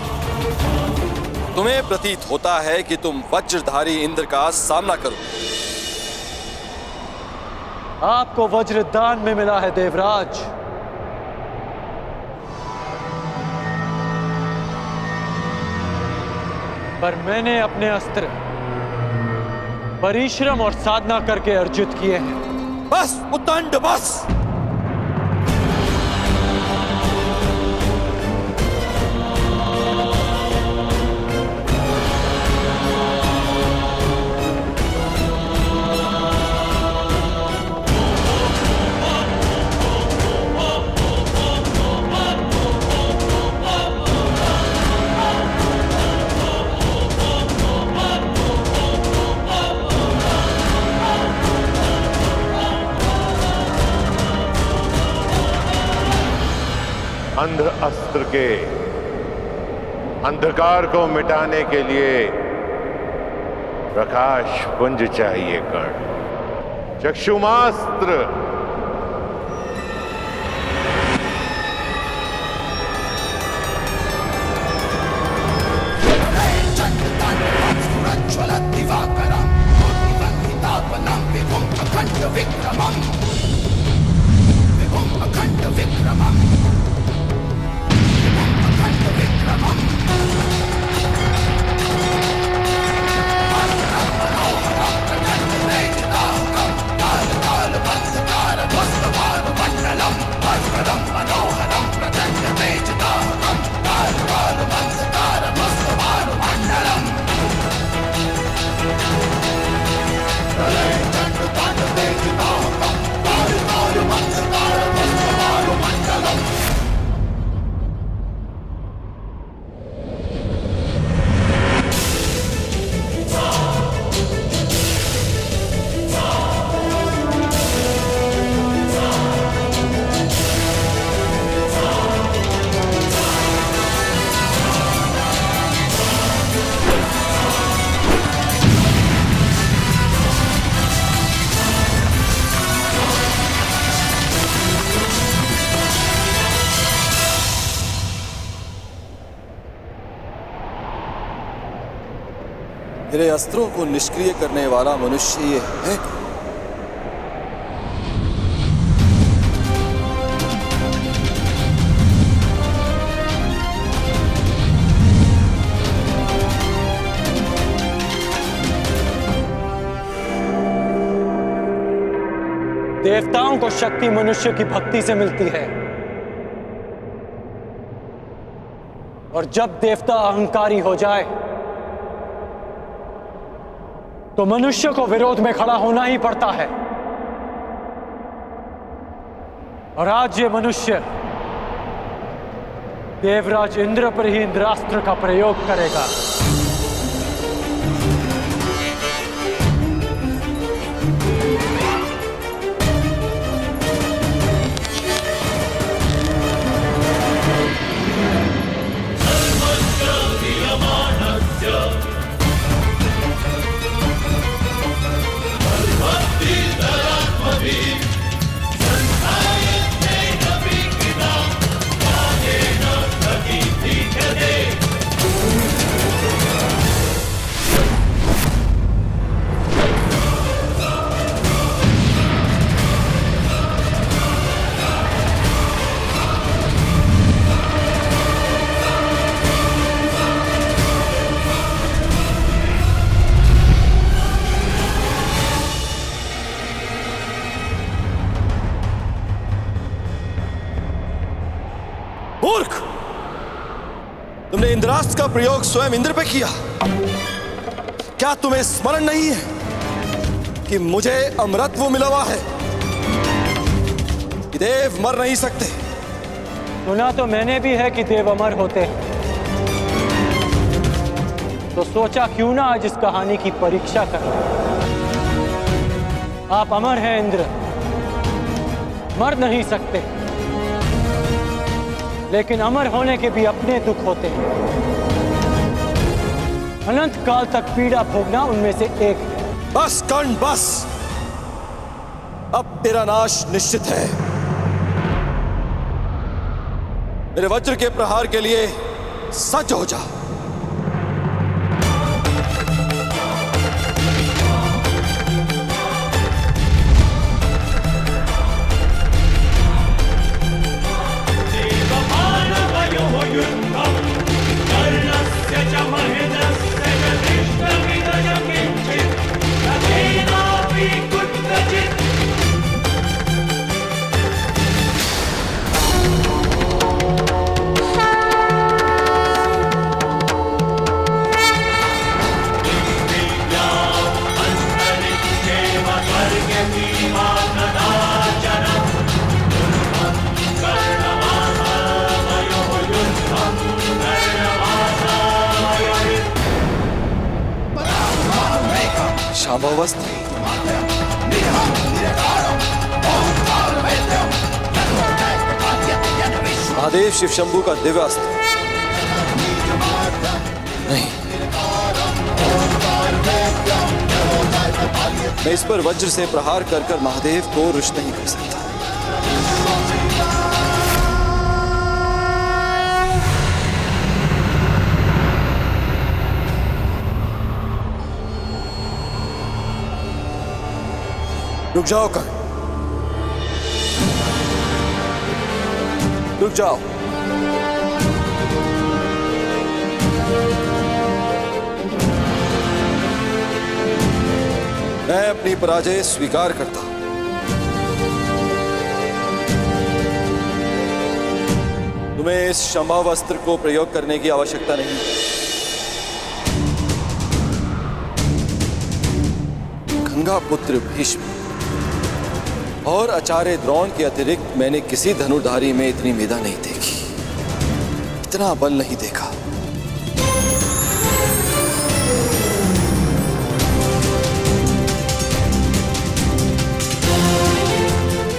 तुम्हें प्रतीत होता है कि तुम वज्रधारी इंद्र का सामना करो। आपको वज्र दान में मिला है देवराज। पर मैंने अपने अस्त्र परिश्रम और साधना करके अर्जित किए हैं। बस उद्दंड बस। अंध अस्त्र के अंधकार को मिटाने के लिए प्रकाश पुंज चाहिए कर्ण। चक्षुमास्त्र मेरे अस्त्रों को निष्क्रिय करने वाला मनुष्य ये है कौन? देवताओं को शक्ति मनुष्य की भक्ति से मिलती है, और जब देवता अहंकारी हो जाए तो मनुष्य को विरोध में खड़ा होना ही पड़ता है। और आज ये मनुष्य देवराज इंद्र पर ही इंद्रास्त्र का प्रयोग करेगा। मूर्ख, तुमने इंद्रास्त्र का प्रयोग स्वयं इंद्र पे किया। क्या तुम्हें स्मरण नहीं है कि मुझे अमरत्व मिला हुआ है, कि देव मर नहीं सकते? सुना तो मैंने भी है कि देव अमर होते हैं, तो सोचा क्यों ना आज इस कहानी की परीक्षा कर लें। आप अमर हैं इंद्र, मर नहीं सकते, लेकिन अमर होने के भी अपने दुख होते हैं। अनंत काल तक पीड़ा भोगना उनमें से एक है। बस कर्ण बस, अब तेरा नाश निश्चित है। मेरे वज्र के प्रहार के लिए सज्ज हो जा। कर्णस्य च महेन्द्रस्य शांभवस्थ, महादेव शिव शंभू का दिव्य अस्त्र नहीं, मैं इस पर वज्र से प्रहार कर कर महादेव को रुष्ट नहीं कर सकता। रुक जाओ कर्ण, रुक जाओ। मैं अपनी पराजय स्वीकार करता हूं। तुम्हें इस शंभावस्त्र को प्रयोग करने की आवश्यकता नहीं। गंगा पुत्र भीष्म और आचार्य द्रोण के अतिरिक्त मैंने किसी धनुर्धारी में इतनी मेधा नहीं देखी, इतना बल नहीं देखा।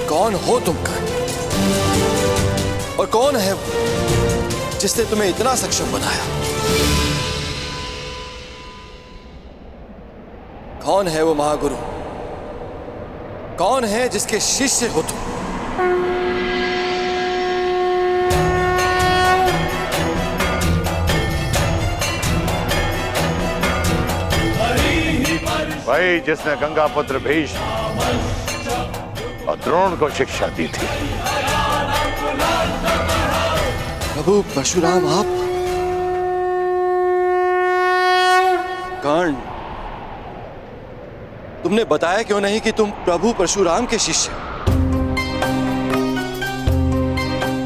कौन हो तुम कर्ण? और कौन है वो जिसने तुम्हें इतना सक्षम बनाया? कौन है वो महागुरु? कौन है जिसके शिष्य हो तुम? वही जिसने गंगा पुत्र भीष्म और द्रोण को शिक्षा दी थी। प्रभु परशुराम आप? कर्ण, तुमने बताया क्यों नहीं कि तुम प्रभु परशुराम के शिष्य?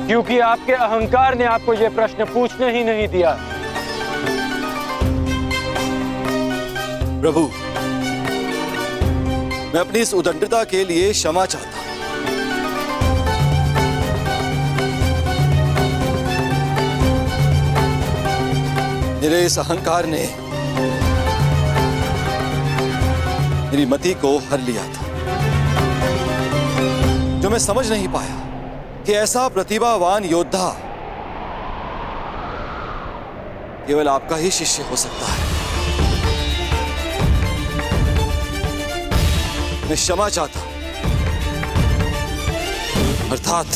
क्योंकि आपके अहंकार ने आपको यह प्रश्न पूछने ही नहीं दिया। प्रभु, मैं अपनी इस उदंडता के लिए क्षमा चाहता हूं। मेरे इस अहंकार ने मेरी मति को हर लिया था, जो मैं समझ नहीं पाया कि ऐसा प्रतिभावान योद्धा केवल आपका ही शिष्य हो सकता है। मैं क्षमा चाहता हूं, अर्थात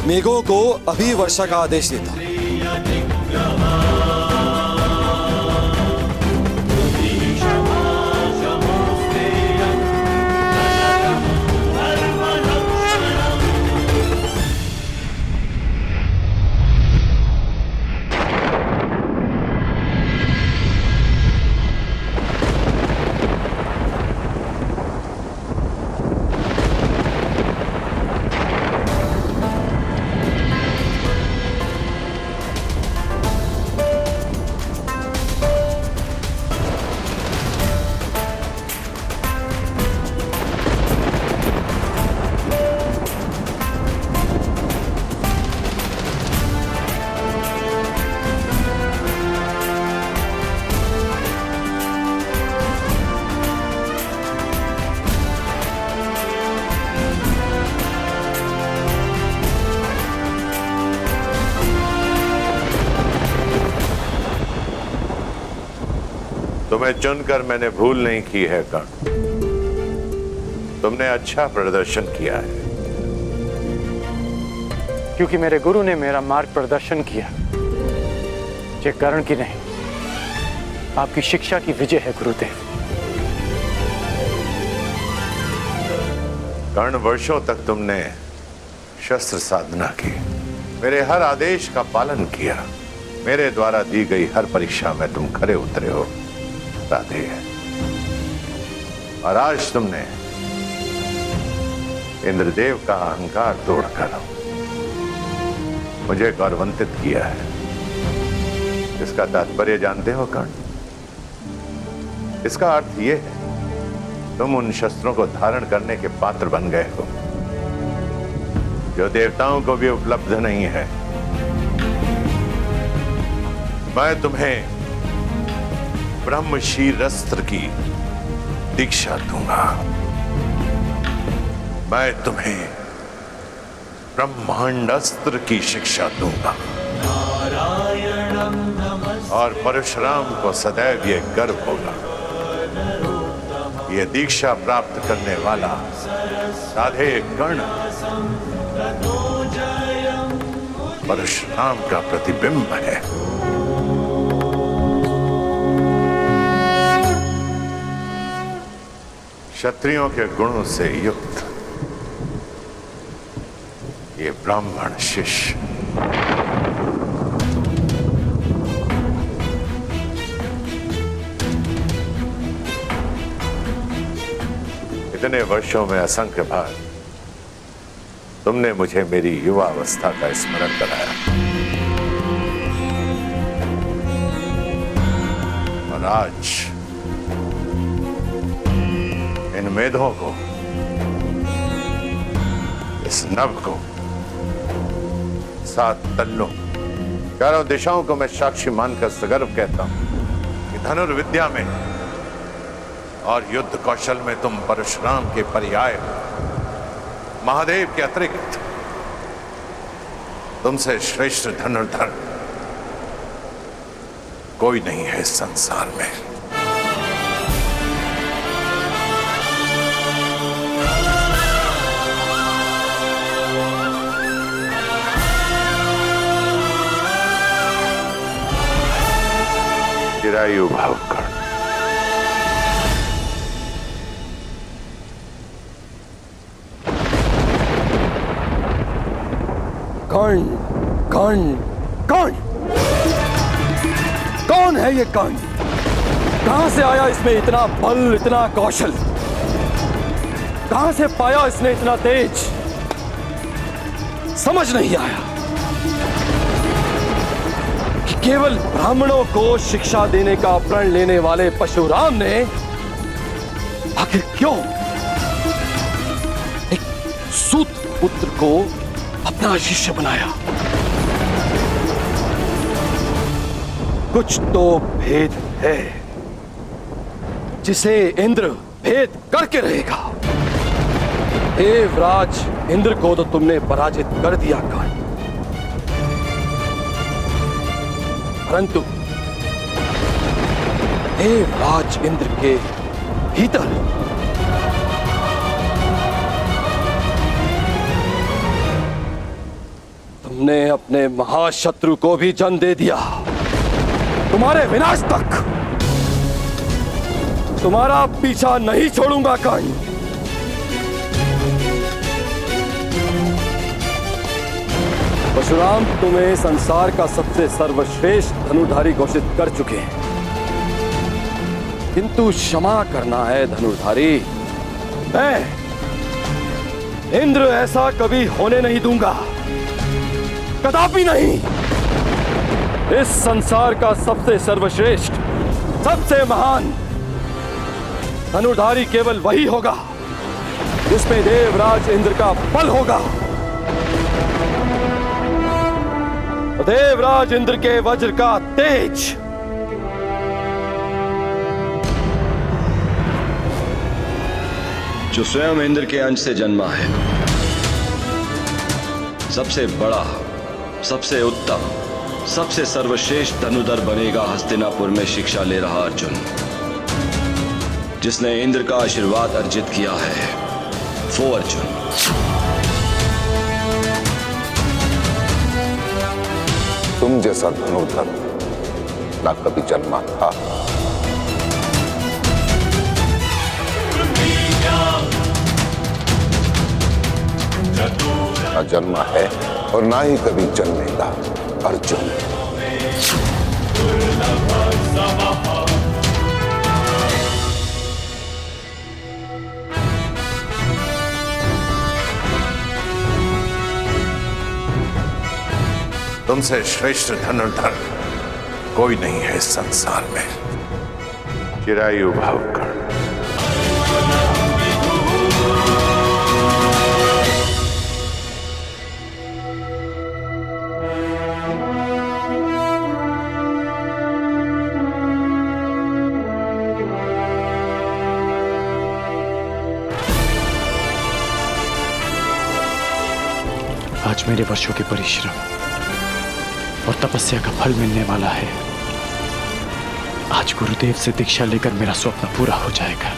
मेघों को अभी वर्षा का आदेश देता हूं। तुम्हें चुनकर मैंने भूल नहीं की है कर्ण। तुमने अच्छा प्रदर्शन किया है। क्योंकि मेरे गुरु ने मेरा मार्ग प्रदर्शन किया। ये कर्ण की नहीं, आपकी शिक्षा की विजय है गुरुदेव। कर्ण, वर्षों तक तुमने शस्त्र साधना की, मेरे हर आदेश का पालन किया, मेरे द्वारा दी गई हर परीक्षा में तुम खरे उतरे हो। राधे, और आज तुमने इंद्रदेव का अहंकार तोड़कर मुझे गौरवान्वित किया है। इसका तात्पर्य जानते हो कर्ण? इसका अर्थ यह है तुम उन शस्त्रों को धारण करने के पात्र बन गए हो जो देवताओं को भी उपलब्ध नहीं है। मैं तुम्हें ब्रह्मशील अस्त्र की दीक्षा दूंगा। मैं तुम्हें ब्रह्मांड अस्त्र की शिक्षा दूंगा और परशुराम को सदैव ये गर्व होगा, ये दीक्षा प्राप्त करने वाला साधे कर्ण परशुराम का प्रतिबिंब है। क्षत्रियों के गुणों से युक्त ये ब्राह्मण शिष्य इतने वर्षों में असंख्य बार तुमने मुझे मेरी युवा अवस्था का स्मरण कराया और आज इन मेधों को, इस नभ को, 7 तल्लों, चारों दिशाओं को मैं साक्षी मानकर सगर्व कहता हूं कि धनुर्विद्या में और युद्ध कौशल में तुम परशुराम के पर्याय हो। महादेव के अतिरिक्त तुमसे श्रेष्ठ धनुर्धर कोई नहीं है इस संसार में। चिरायु भावकर्ण, कर्ण, कर्ण, कर्ण, कौन है ये कर्ण? कहां से आया इसमें इतना बल, इतना कौशल? कहां से पाया इसने इतना तेज? समझ नहीं आया कि केवल ब्राह्मणों को शिक्षा देने का प्रण लेने वाले परशुराम ने आखिर क्यों एक सूत पुत्र को अपना शिष्य बनाया। कुछ तो भेद है जिसे इंद्र भेद करके रहेगा। देवराज इंद्र को तो तुमने पराजित कर दिया कर्ण, परंतु देवराज इंद्र के भीतर तुमने अपने महाशत्रु को भी जन्म दे दिया। तुम्हारे विनाश तक तुम्हारा पीछा नहीं छोड़ूंगा कर्ण। परशुराम तुम्हें संसार का सबसे सर्वश्रेष्ठ धनुर्धारी घोषित कर चुके हैं, किंतु क्षमा करना है धनुर्धारी। मैं इंद्र ऐसा कभी होने नहीं दूंगा, कदापि नहीं। इस संसार का सबसे सर्वश्रेष्ठ, सबसे महान धनुर्धारी केवल वही होगा जिसमें देवराज इंद्र का बल होगा। देवराज इंद्र के वज्र का तेज, जो स्वयं इंद्र के अंश से जन्मा है, सबसे बड़ा, सबसे उत्तम, सबसे सर्वश्रेष्ठ धनुर्धर बनेगा हस्तिनापुर में शिक्षा ले रहा अर्जुन, जिसने इंद्र का आशीर्वाद अर्जित किया है, वो अर्जुन। तुम जैसा धनुर्धर ना कभी जन्मा था, ना जन्मा है और ना ही कभी जन्मेगा अर्जुन। तुमसे श्रेष्ठ धनुर्धर कोई नहीं है इस संसार में। चिरायु भावकर्ण, मेरे वर्षों के परिश्रम और तपस्या का फल मिलने वाला है। आज गुरुदेव से दीक्षा लेकर मेरा स्वप्न पूरा हो जाएगा।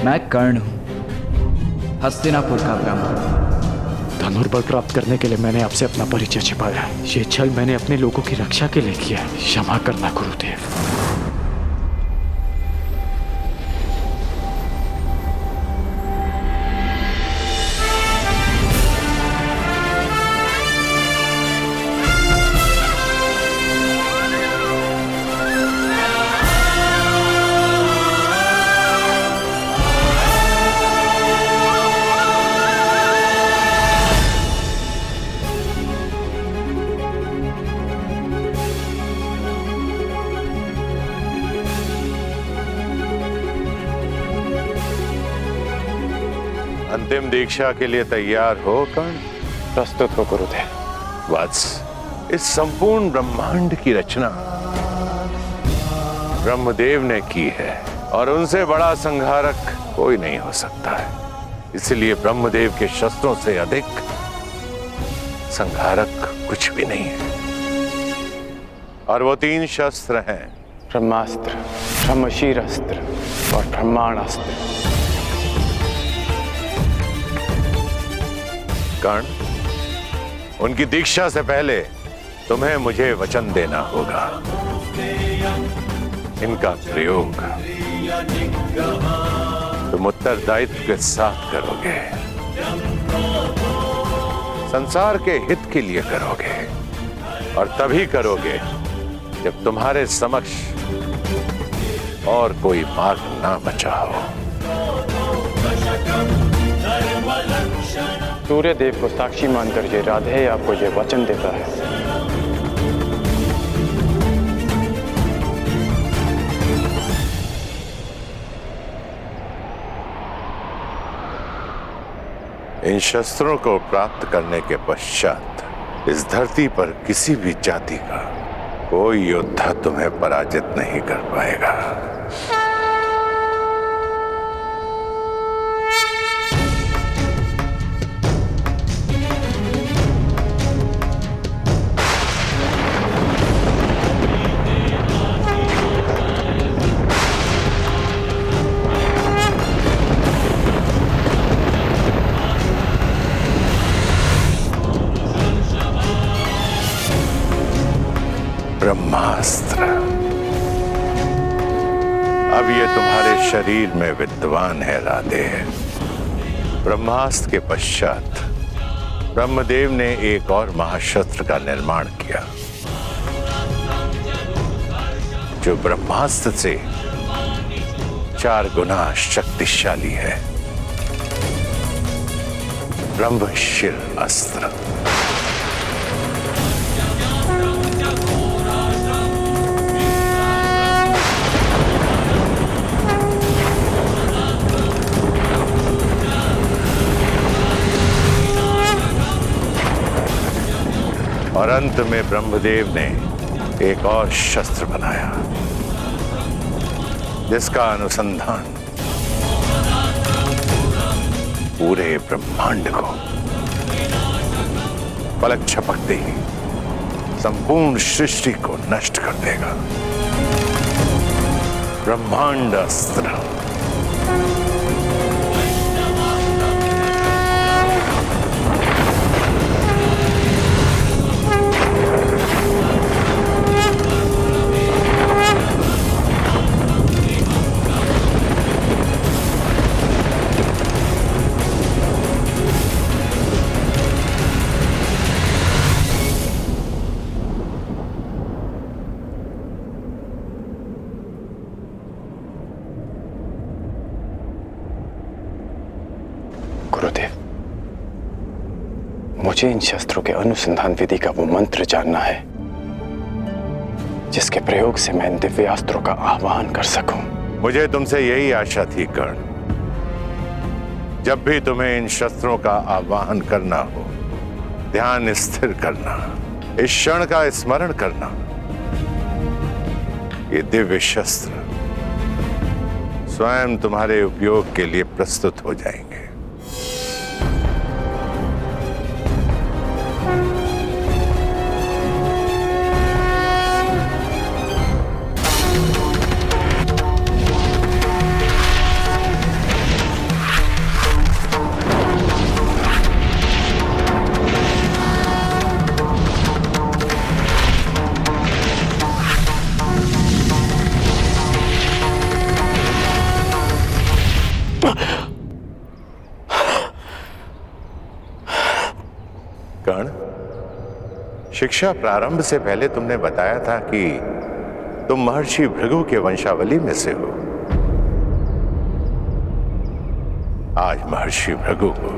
मैं कर्ण हूं, हस्तिनापुर का ब्राह्मण। धनुर्बल प्राप्त करने के लिए मैंने आपसे अपना परिचय छिपाया। ये छल मैंने अपने लोगों की रक्षा के लिए किया है। क्षमा करना गुरुदेव। अंतिम दीक्षा के लिए तैयार हो कर्ण? प्रस्तुत हो गुरुदेव। वत्स, इस संपूर्ण ब्रह्मांड की रचना ब्रह्मदेव ने की है और उनसे बड़ा संहारक कोई नहीं हो सकता है। इसलिए ब्रह्मदेव के शस्त्रों से अधिक संहारक कुछ भी नहीं है। और वो 3 शस्त्र हैं: ब्रह्मास्त्र, ब्रह्मशीर अस्त्र और ब्रह्मांडास्त्र। कर्ण, उनकी दीक्षा से पहले तुम्हें मुझे वचन देना होगा। इनका प्रयोग तुम उत्तरदायित्व के साथ करोगे, संसार के हित के लिए करोगे, और तभी करोगे जब तुम्हारे समक्ष और कोई मार्ग ना बचा हो। सूर्य देव को साक्षी मानकर ये राधे आपको ये वचन देता है। इन शस्त्रों को प्राप्त करने के पश्चात इस धरती पर किसी भी जाति का कोई योद्धा तुम्हें पराजित नहीं कर पाएगा। ब्रह्मास्त्र अब ये तुम्हारे शरीर में विद्यमान है राधे। ब्रह्मास्त्र के पश्चात ब्रह्मदेव ने एक और महाशस्त्र का निर्माण किया जो ब्रह्मास्त्र से 4 गुना शक्तिशाली है। ब्रह्मशीर अस्त्र। और अंत में ब्रह्मदेव ने एक और शस्त्र बनाया जिसका अनुसंधान पूरे ब्रह्मांड को पलक झपकते ही संपूर्ण सृष्टि को नष्ट कर देगा। ब्रह्मांड अस्त्र। गुरुदेव, मुझे इन शस्त्रों के अनुसंधान विधि का वो मंत्र जानना है जिसके प्रयोग से मैं इन दिव्यास्त्रों का आह्वान कर सकूं। मुझे तुमसे यही आशा थी कर्ण। जब भी तुम्हें इन शस्त्रों का आह्वान करना हो, ध्यान स्थिर करना, इस क्षण का स्मरण करना ये दिव्य शस्त्र स्वयं तुम्हारे उपयोग के लिए प्रस्तुत हो जाएंगे। कर्ण, शिक्षा प्रारंभ से पहले तुमने बताया था कि तुम महर्षि भृगु के वंशावली में से हो। आज महर्षि भृगु को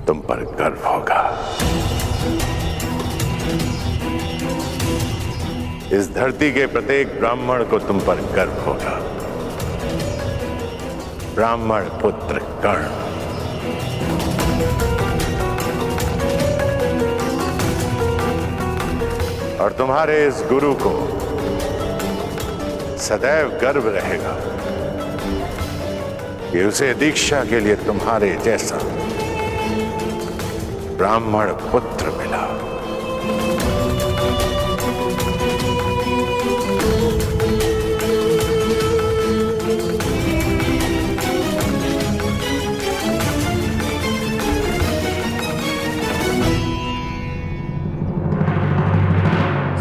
तुम पर गर्व होगा। इस धरती के प्रत्येक ब्राह्मण को तुम पर गर्व होगा। ब्राह्मण पुत्र कर्ण, और तुम्हारे इस गुरु को सदैव गर्व रहेगा कि उसे दीक्षा के लिए तुम्हारे जैसा ब्राह्मण पुत्र मिला।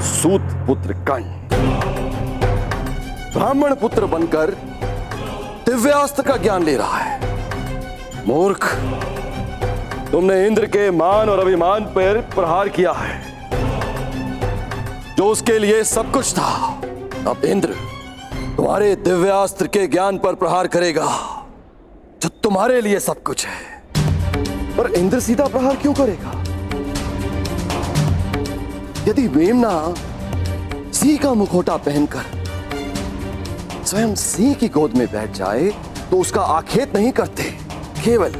सूत पुत्र कर्ण ब्राह्मण पुत्र बनकर दिव्यास्त्र का ज्ञान ले रहा है। मूर्ख, तुमने इंद्र के मान और अभिमान पर प्रहार किया है, जो उसके लिए सब कुछ था। अब इंद्र तुम्हारे दिव्यास्त्र के ज्ञान पर प्रहार करेगा, जो तुम्हारे लिए सब कुछ है। पर इंद्र सीधा प्रहार क्यों करेगा? यदि मेमना सिंह का मुखौटा पहनकर स्वयं सिंह की गोद में बैठ जाए तो उसका आखेट नहीं करते, केवल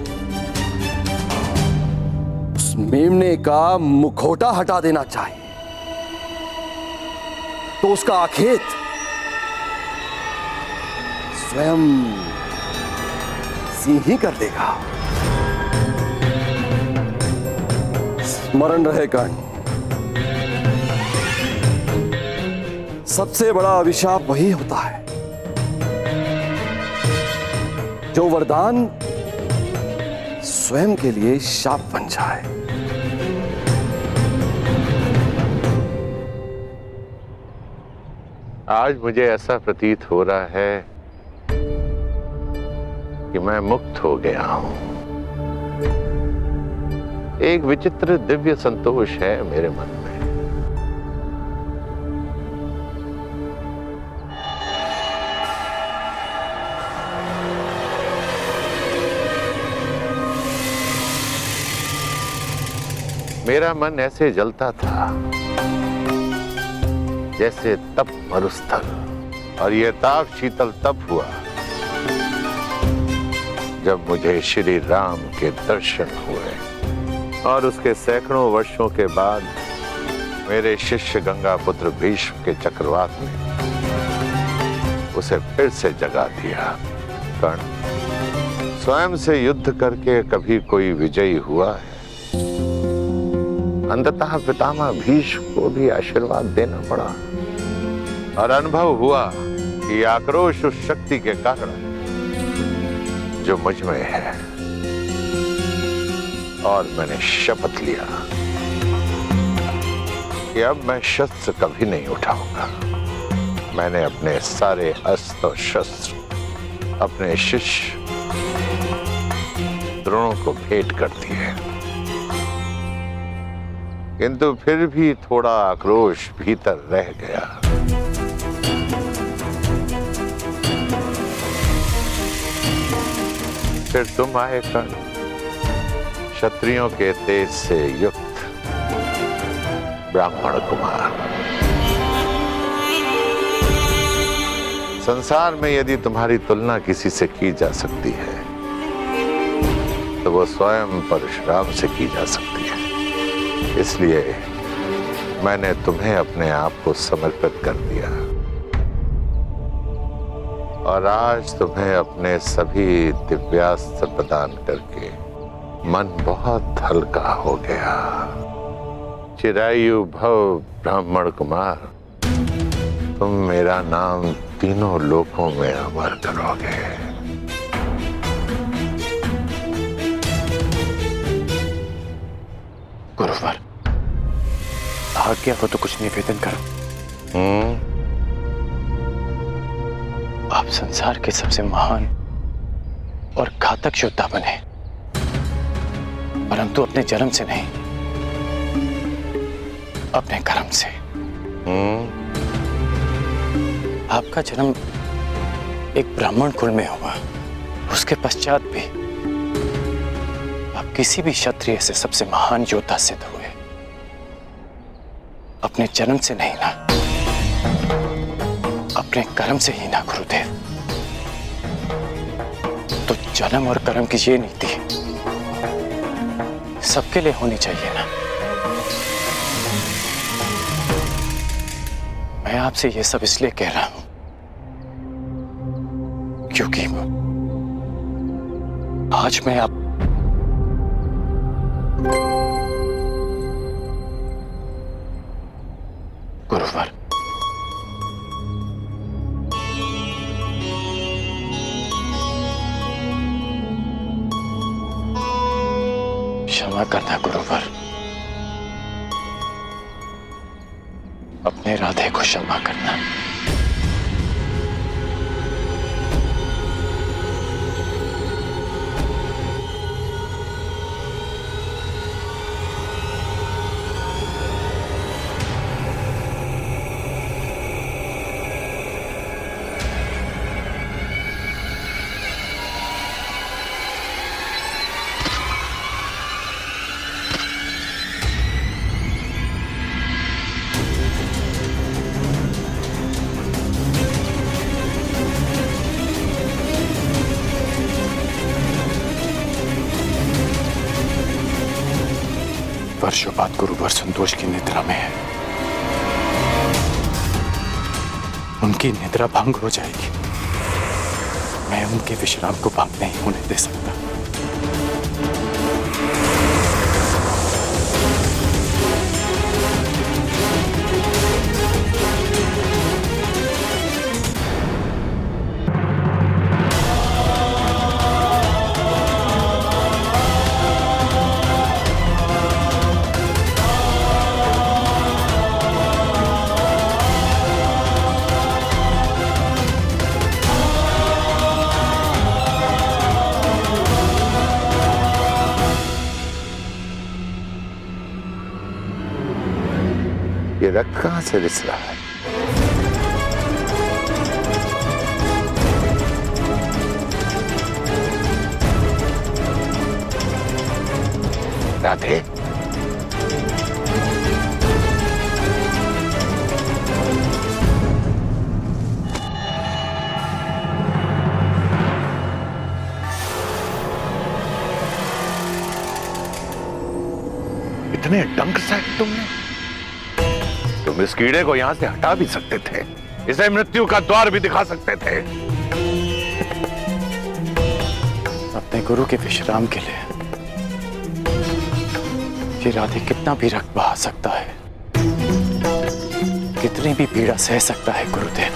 उस मेमने का मुखौटा हटा देना चाहिए तो उसका आखेट स्वयं सिंह ही कर देगा। स्मरण रहे कर्ण, सबसे बड़ा अभिशाप वही होता है जो वरदान स्वयं के लिए शाप बन जाए। आज मुझे ऐसा प्रतीत हो रहा है कि मैं मुक्त हो गया हूं। एक विचित्र दिव्य संतोष है मेरे मन में। मेरा मन ऐसे जलता था जैसे तप मरुस्थल, और यह ताप शीतल तब हुआ जब मुझे श्री राम के दर्शन हुए। और उसके सैकड़ों वर्षों के बाद मेरे शिष्य गंगापुत्र भीष्म के चक्रवात ने उसे फिर से जगा दिया। कर्ण, स्वयं से युद्ध करके कभी कोई विजयी हुआ है? अंततः पितामह भीष्म को भी आशीर्वाद देना पड़ा, और अनुभव हुआ कि आक्रोश उस शक्ति के कारण जो मुझ में है। और मैंने शपथ लिया कि अब मैं शस्त्र कभी नहीं उठाऊंगा। मैंने अपने सारे अस्त्र और शस्त्र अपने शिष्य द्रोणों को भेंट कर दिए, किंतु फिर भी थोड़ा आक्रोश भीतर रह गया। फिर तुम आए कर्ण, क्षत्रियों के तेज से युक्त ब्राह्मण कुमार। संसार में यदि तुम्हारी तुलना किसी से की जा सकती है तो वो स्वयं परशुराम से की जा सकती है। इसलिए मैंने तुम्हें अपने आप को समर्पित कर दिया और आज तुम्हें अपने सभी दिव्यास्त्र प्रदान करके मन बहुत हल्का हो गया। चिरायु भव ब्राह्मण कुमार, तुम मेरा नाम तीनों लोकों में अमर करोगे। गुरुवर, आज्ञा हो तो कुछ निवेदन करो। आप संसार के सबसे महान और घातक योद्धा बने, परंतु अपने जन्म से नहीं, अपने कर्म से। आपका जन्म एक ब्राह्मण कुल में हुआ, उसके पश्चात भी आप किसी भी क्षत्रिय से सबसे महान योद्धा सिद्ध हुए। अपने जन्म से नहीं ना, अपने कर्म से ही ना गुरुदेव। तो जन्म और कर्म की ये नीति सबके लिए होनी चाहिए ना। मैं आपसे ये सब इसलिए कह रहा हूं क्योंकि आज मैं आप गुरुवर, क्षमा करना गुरुवर, अपने राधे को क्षमा करना। वर्षों बाद गुरुवर संतोष की निद्रा में है। उनकी निद्रा भंग हो जाएगी। मैं उनके विश्राम को भंग नहीं होने दे सकता। ये रक्त कहां से रिस रहा है? राधे, इतने डंक साहब तुमने? तुम इस कीड़े को यहां से हटा भी सकते थे, इसे मृत्यु का द्वार भी दिखा सकते थे। अपने गुरु के विश्राम के लिए ये राधे कितना भी रक्त बहा सकता है, कितनी भी पीड़ा सह सकता है गुरुदेव।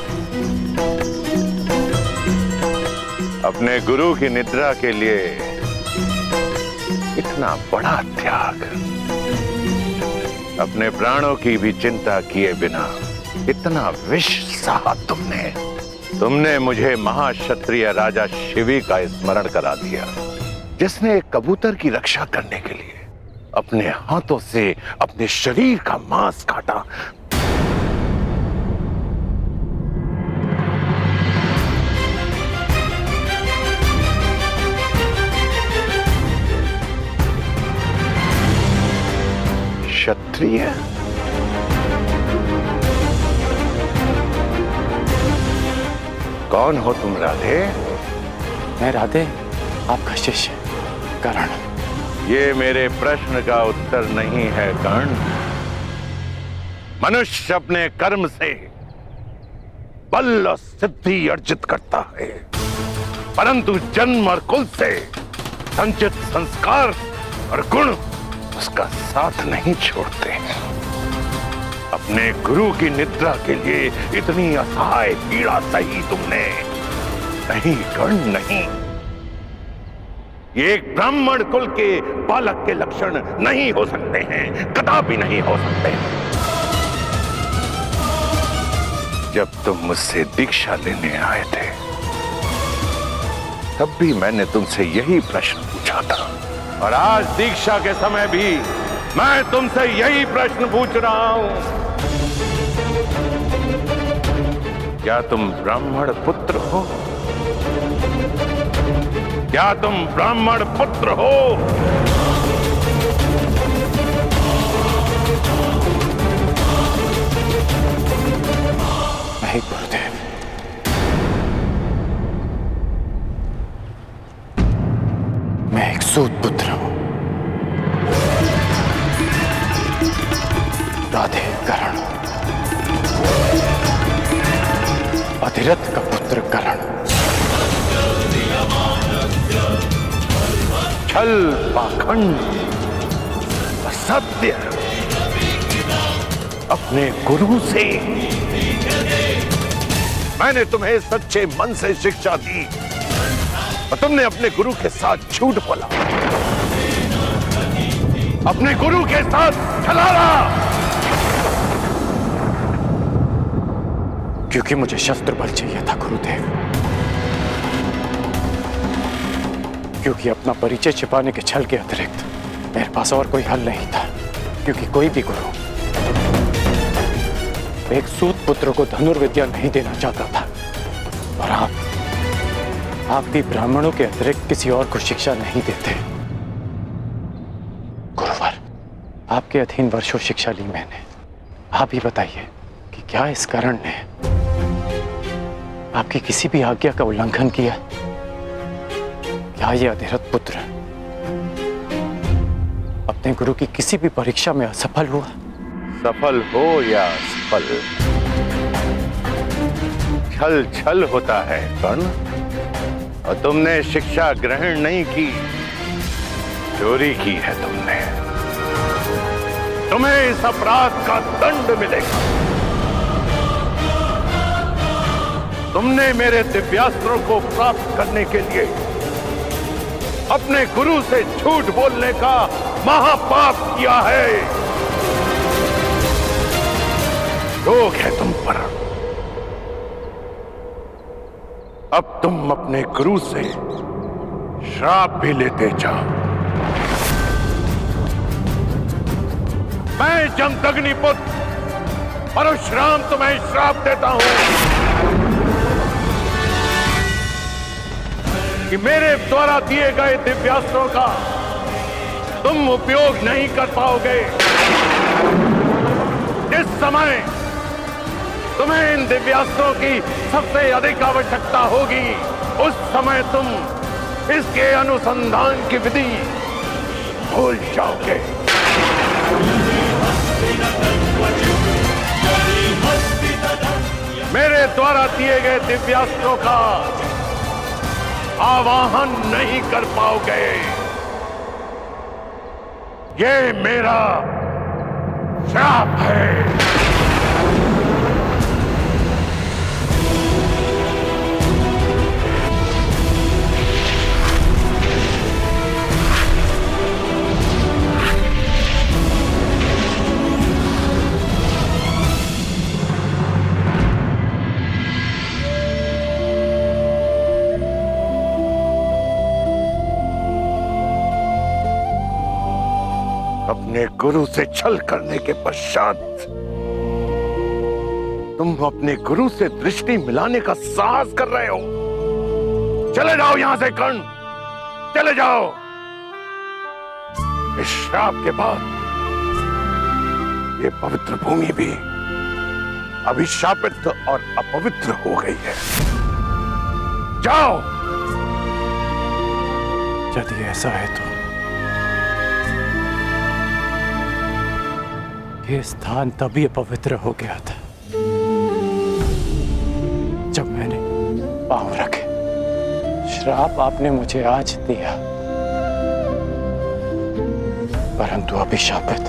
अपने गुरु की निद्रा के लिए इतना बड़ा त्याग, अपने प्राणों की भी चिंता किए बिना इतना विष सहा तुमने मुझे महाक्षत्रिय राजा शिवी का स्मरण करा दिया, जिसने एक कबूतर की रक्षा करने के लिए अपने हाथों से अपने शरीर का मांस काटा। क्षत्रिय? कौन हो तुम राधे? मैं राधे आपका शिष्य कर्ण। ये मेरे प्रश्न का उत्तर नहीं है कर्ण। मनुष्य अपने कर्म से बल और सिद्धि अर्जित करता है, परंतु जन्म और कुल से संचित संस्कार और गुण उसका साथ नहीं छोड़ते हैं। अपने गुरु की निद्रा के लिए इतनी असहाय पीड़ा सही तुमने, नहीं गण नहीं। ये एक ब्राह्मण कुल के बालक के लक्षण नहीं हो सकते हैं, कदापि नहीं हो सकते। जब तुम मुझसे दीक्षा लेने आए थे तब भी मैंने तुमसे यही प्रश्न पूछा था, और आज दीक्षा के समय भी मैं तुमसे यही प्रश्न पूछ रहा हूं। क्या तुम ब्राह्मण पुत्र हो? क्या तुम ब्राह्मण पुत्र हो? नहीं गुरुदेव, मैं एक सूत पुत्र हूं। राधे करण, अधिरथ का पुत्र करण। छल, पाखंड, असत्य अपने गुरु से। मैंने तुम्हें सच्चे मन से शिक्षा दी और तुमने अपने गुरु के साथ झूठ बोला, अपने गुरु के साथ छलावा। क्योंकि मुझे शस्त्र बल चाहिए था गुरुदेव, क्योंकि अपना परिचय छिपाने के छल के अतिरिक्त मेरे पास और कोई हल नहीं था। क्योंकि कोई भी गुरु एक सूत पुत्र को धनुर्विद्या नहीं देना चाहता था, और आप भी ब्राह्मणों के अतिरिक्त किसी और को शिक्षा नहीं देते। गुरुवर, आपके अधीन वर्षों शिक्षा ली मैंने। आप ही बताइए कि क्या इस करण ने आपकी किसी भी आज्ञा का उल्लंघन किया? क्या ये अधिरथ पुत्र अपने गुरु की किसी भी परीक्षा में असफल हुआ? सफल हो या असफल, छल छल होता है कर्ण। और तुमने शिक्षा ग्रहण नहीं की, चोरी की है तुमने। तुम्हें इस अपराध का दंड मिलेगा। तुमने मेरे दिव्यास्त्रों को प्राप्त करने के लिए अपने गुरु से झूठ बोलने का महापाप किया है। रोग है तुम पर। अब तुम अपने गुरु से श्राप भी लेते जाओ। मैं जमदग्नि पुत्र परशुराम तुम्हें श्राप देता हूं कि मेरे द्वारा दिए गए दिव्यास्त्रों का तुम उपयोग नहीं कर पाओगे। जिस समय तुम्हें इन दिव्यास्त्रों की सबसे अधिक आवश्यकता होगी, उस समय तुम इसके अनुसंधान की विधि भूल जाओगे। मेरे द्वारा दिए गए दिव्यास्त्रों का आवाहन नहीं कर पाओगे। ये मेरा श्राप है। अपने गुरु से छल करने के पश्चात तुम अपने गुरु से दृष्टि मिलाने का साहस कर रहे हो। चले जाओ यहां से कर्ण, चले जाओ। इस श्राप के बाद ये पवित्र भूमि भी अभिशापित और अपवित्र हो गई है। जाओ। यदि ऐसा है तो ये स्थान तभी पवित्र हो गया था जब मैंने पांव रखे। श्राप आपने मुझे आज दिया, परंतु अभिशापित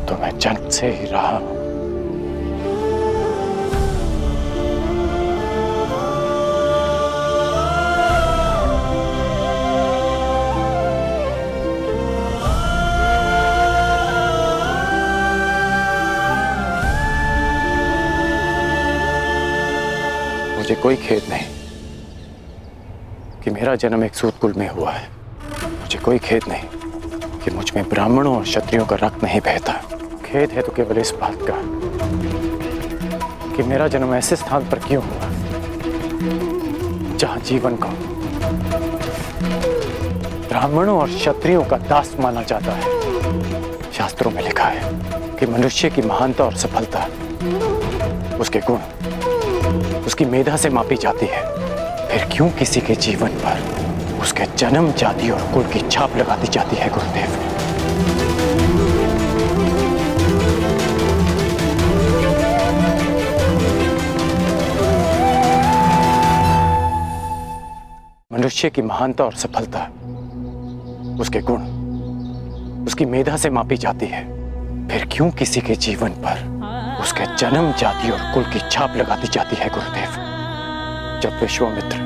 तो मैं जन्म से ही रहा हूं। मुझे कोई खेद नहीं कि मेरा जन्म एक सूत कुल में हुआ है। मुझे कोई खेद नहीं कि मुझ में ब्राह्मणों और क्षत्रियों का रक्त नहीं बहता। खेद है तो केवल इस बात का कि मेरा जन्म ऐसे स्थान पर क्यों हुआ जहां जीवन को ब्राह्मणों और क्षत्रियों का दास माना जाता है। शास्त्रों में लिखा है कि मनुष्य की महानता और सफलता उसके गुण, उसकी मेधा से मापी जाती है। फिर क्यों किसी के जीवन पर उसके जन्म, जाति और कुल की छाप लगा दी जाती है गुरुदेव? मनुष्य की महानता और सफलता उसके गुण, उसकी मेधा से मापी जाती है। फिर क्यों किसी के जीवन पर उसके जन्म, जाति और कुल की छाप लगा दी जाती है गुरुदेव? जब विश्वामित्र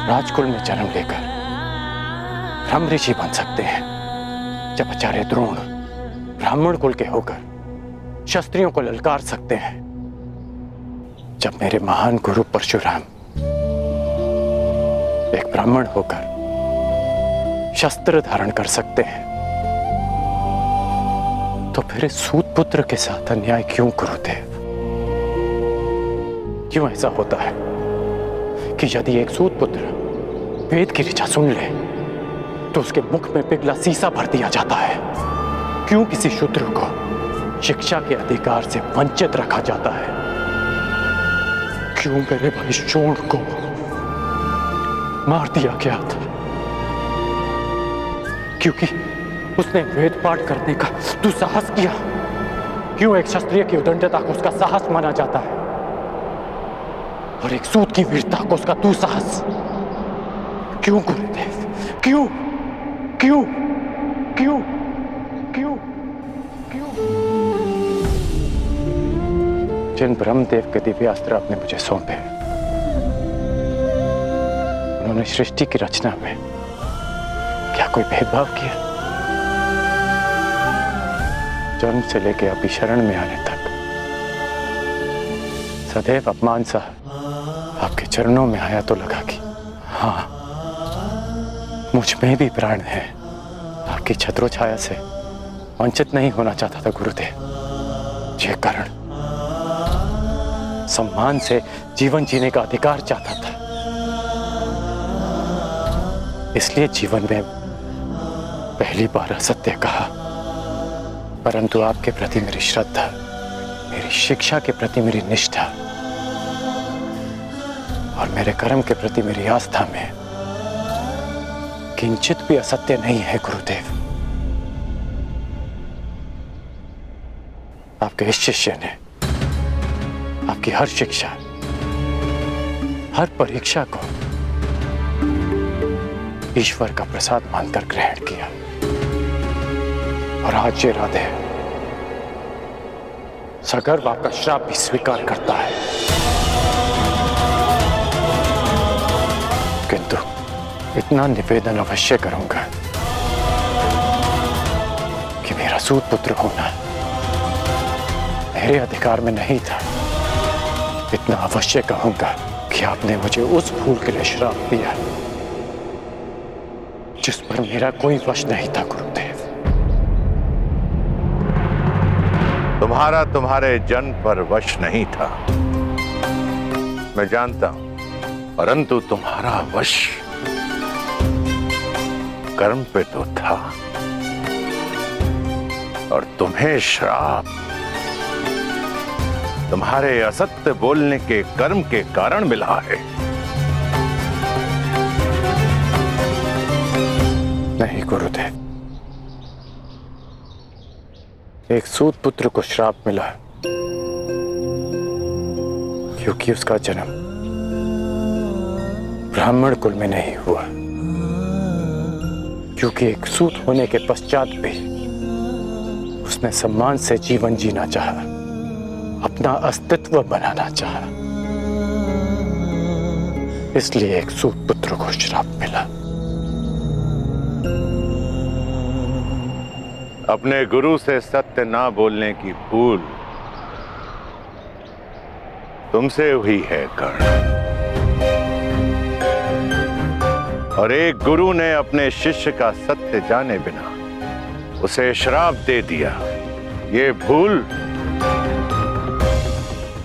राजकुल में जन्म लेकर ब्रह्म ऋषि बन सकते हैं, जब आचार्य द्रोण ब्राह्मण कुल के होकर क्षत्रियों को ललकार सकते हैं, जब मेरे महान गुरु परशुराम एक ब्राह्मण होकर शस्त्र धारण कर सकते हैं, तो फिर इस सूत पुत्र के साथ अन्याय क्यों गुरुदेव? क्यों ऐसा होता है कि यदि एक सूत पुत्र वेद की ऋचा सुन ले तो उसके मुख में पिघला सीसा भर दिया जाता है? क्यों किसी शूद्र को शिक्षा के अधिकार से वंचित रखा जाता है? क्यों मेरे भाई शोण को मार दिया गया था? क्योंकि उसने वेद पाठ करने का दुस्साहस किया। क्यों एक क्षत्रिय की उदंडता को उसका साहस माना जाता है और एक सूत की वीरता को उसका दुस्साहस? क्यों गुरुदेव? क्यों क्यों क्यों क्यों क्यों? जिन ब्रह्मदेव के दिव्यास्त्र आपने मुझे सौंपे, उन्होंने सृष्टि की रचना में क्या कोई भेदभाव किया? जन्म से लेकर अभी शरण में आने तक सदैव अपमान सा आपके चरणों में आया तो लगा कि हाँ, मुझ में भी प्राण है। आपकी छत्रो छाया से वंचित नहीं होना चाहता था गुरुदेव। ये कारण सम्मान से जीवन जीने का अधिकार चाहता था। इसलिए जीवन में पहली बार असत्य कहा, परंतु आपके प्रति मेरी श्रद्धा, मेरी शिक्षा के प्रति मेरी निष्ठा और मेरे कर्म के प्रति मेरी आस्था में किंचित भी असत्य नहीं है गुरुदेव। आपके इस शिष्य ने आपकी हर शिक्षा, हर परीक्षा को ईश्वर का प्रसाद मानकर ग्रहण किया और आज ये राधे सगर्व आपका श्राप भी स्वीकार करता है। किंतु इतना निवेदन अवश्य करूंगा कि मेरा सूत पुत्र होना मेरे अधिकार में नहीं था। इतना अवश्य कहूंगा कि आपने मुझे उस भूल के लिए श्राप दिया जिस पर मेरा कोई वश नहीं था गुरुदेव। तुम्हारा तुम्हारे जन्म पर वश नहीं था, मैं जानता हूं, परंतु तुम्हारा वश कर्म पे तो था और तुम्हें श्राप तुम्हारे असत्य बोलने के कर्म के कारण मिला है। नहीं गुरुदेव, एक सूत पुत्र को श्राप मिला क्योंकि उसका जन्म ब्राह्मण कुल में नहीं हुआ, क्योंकि एक सूत होने के पश्चात भी उसने सम्मान से जीवन जीना चाहा, अपना अस्तित्व बनाना चाहा, इसलिए एक सूत पुत्र को श्राप मिला। अपने गुरु से सत्य ना बोलने की भूल तुमसे हुई है कर्ण। और एक गुरु ने अपने शिष्य का सत्य जाने बिना उसे श्राप दे दिया, ये भूल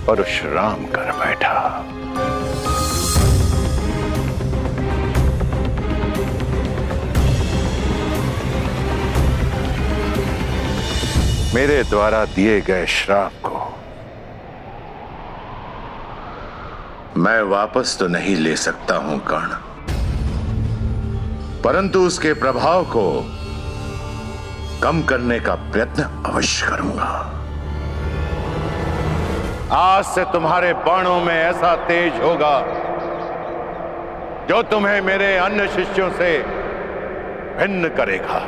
परशुराम कर बैठा। मेरे द्वारा दिए गए श्राप को मैं वापस तो नहीं ले सकता हूं कर्ण, परंतु उसके प्रभाव को कम करने का प्रयत्न अवश्य करूंगा। आज से तुम्हारे बाणों में ऐसा तेज होगा जो तुम्हें मेरे अन्य शिष्यों से भिन्न करेगा।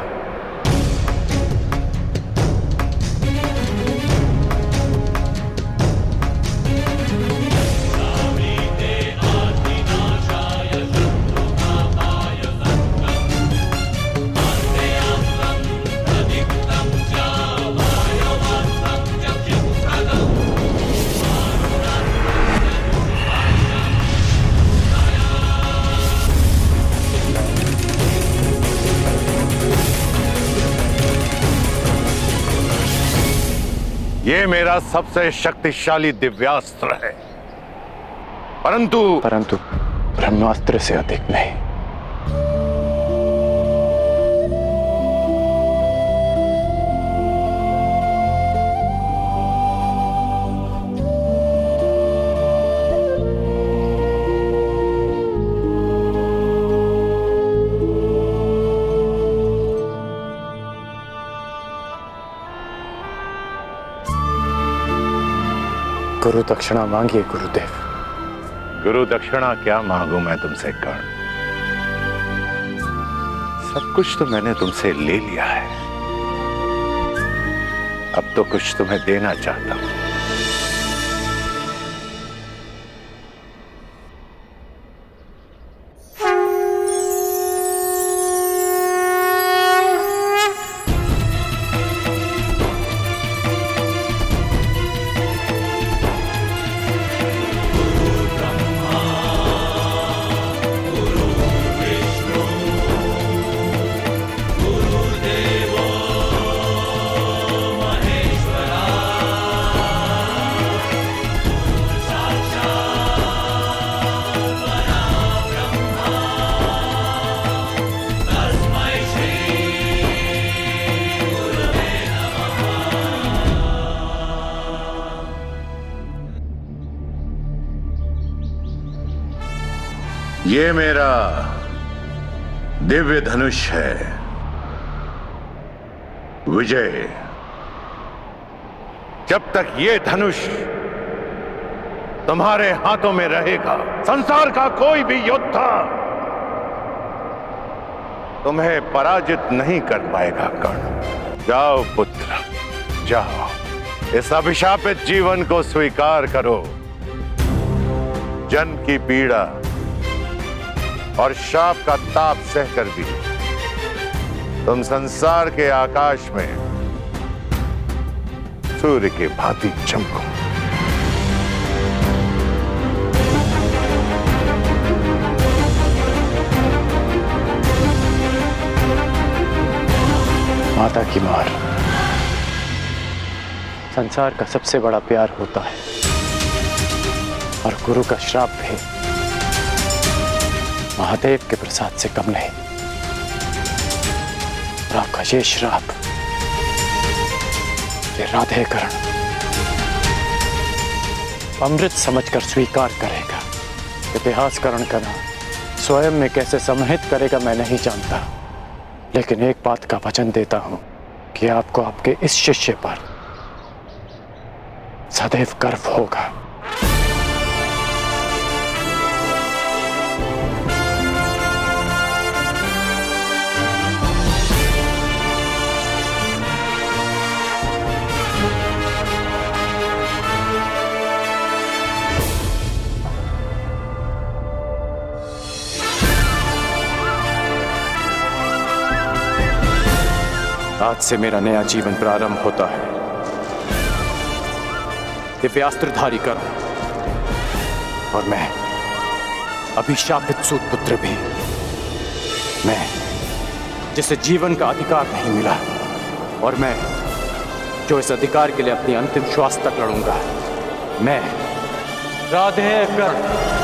ये मेरा सबसे शक्तिशाली दिव्यास्त्र है, परंतु ब्रह्मास्त्र से अधिक नहीं। गुरु दक्षिणा मांगिए गुरुदेव। गुरु दक्षिणा क्या मांगू मैं तुमसे कर्ण? सब कुछ तो मैंने तुमसे ले लिया है, अब तो कुछ तुम्हें देना चाहता हूं। ये मेरा दिव्य धनुष है विजय। जब तक ये धनुष तुम्हारे हाथों में रहेगा, संसार का कोई भी योद्धा तुम्हें पराजित नहीं कर पाएगा कर्ण। जाओ पुत्र, जाओ, इस अभिशापित जीवन को स्वीकार करो। जन्म की पीड़ा और शाप का ताप सहकर भी तुम संसार के आकाश में सूर्य के भांति चमको। माता की मार संसार का सबसे बड़ा प्यार होता है, और गुरु का श्राप भी महादेव के प्रसाद से कम नहीं। और आपका ये श्राप, ये राधेकरण अमृत समझकर स्वीकार करेगा। इतिहासकरण का नाम स्वयं में कैसे समाहित करेगा मैं नहीं जानता, लेकिन एक बात का वचन देता हूं कि आपको आपके इस शिष्य पर सदैव गर्व होगा। आज से मेरा नया जीवन प्रारंभ होता है। दिव्यास्त्रधारी कर्ण और मैं अभिशापित सूत पुत्र भी, मैं जिसे जीवन का अधिकार नहीं मिला और मैं जो इस अधिकार के लिए अपनी अंतिम श्वास तक लड़ूंगा, मैं राधे कर्ण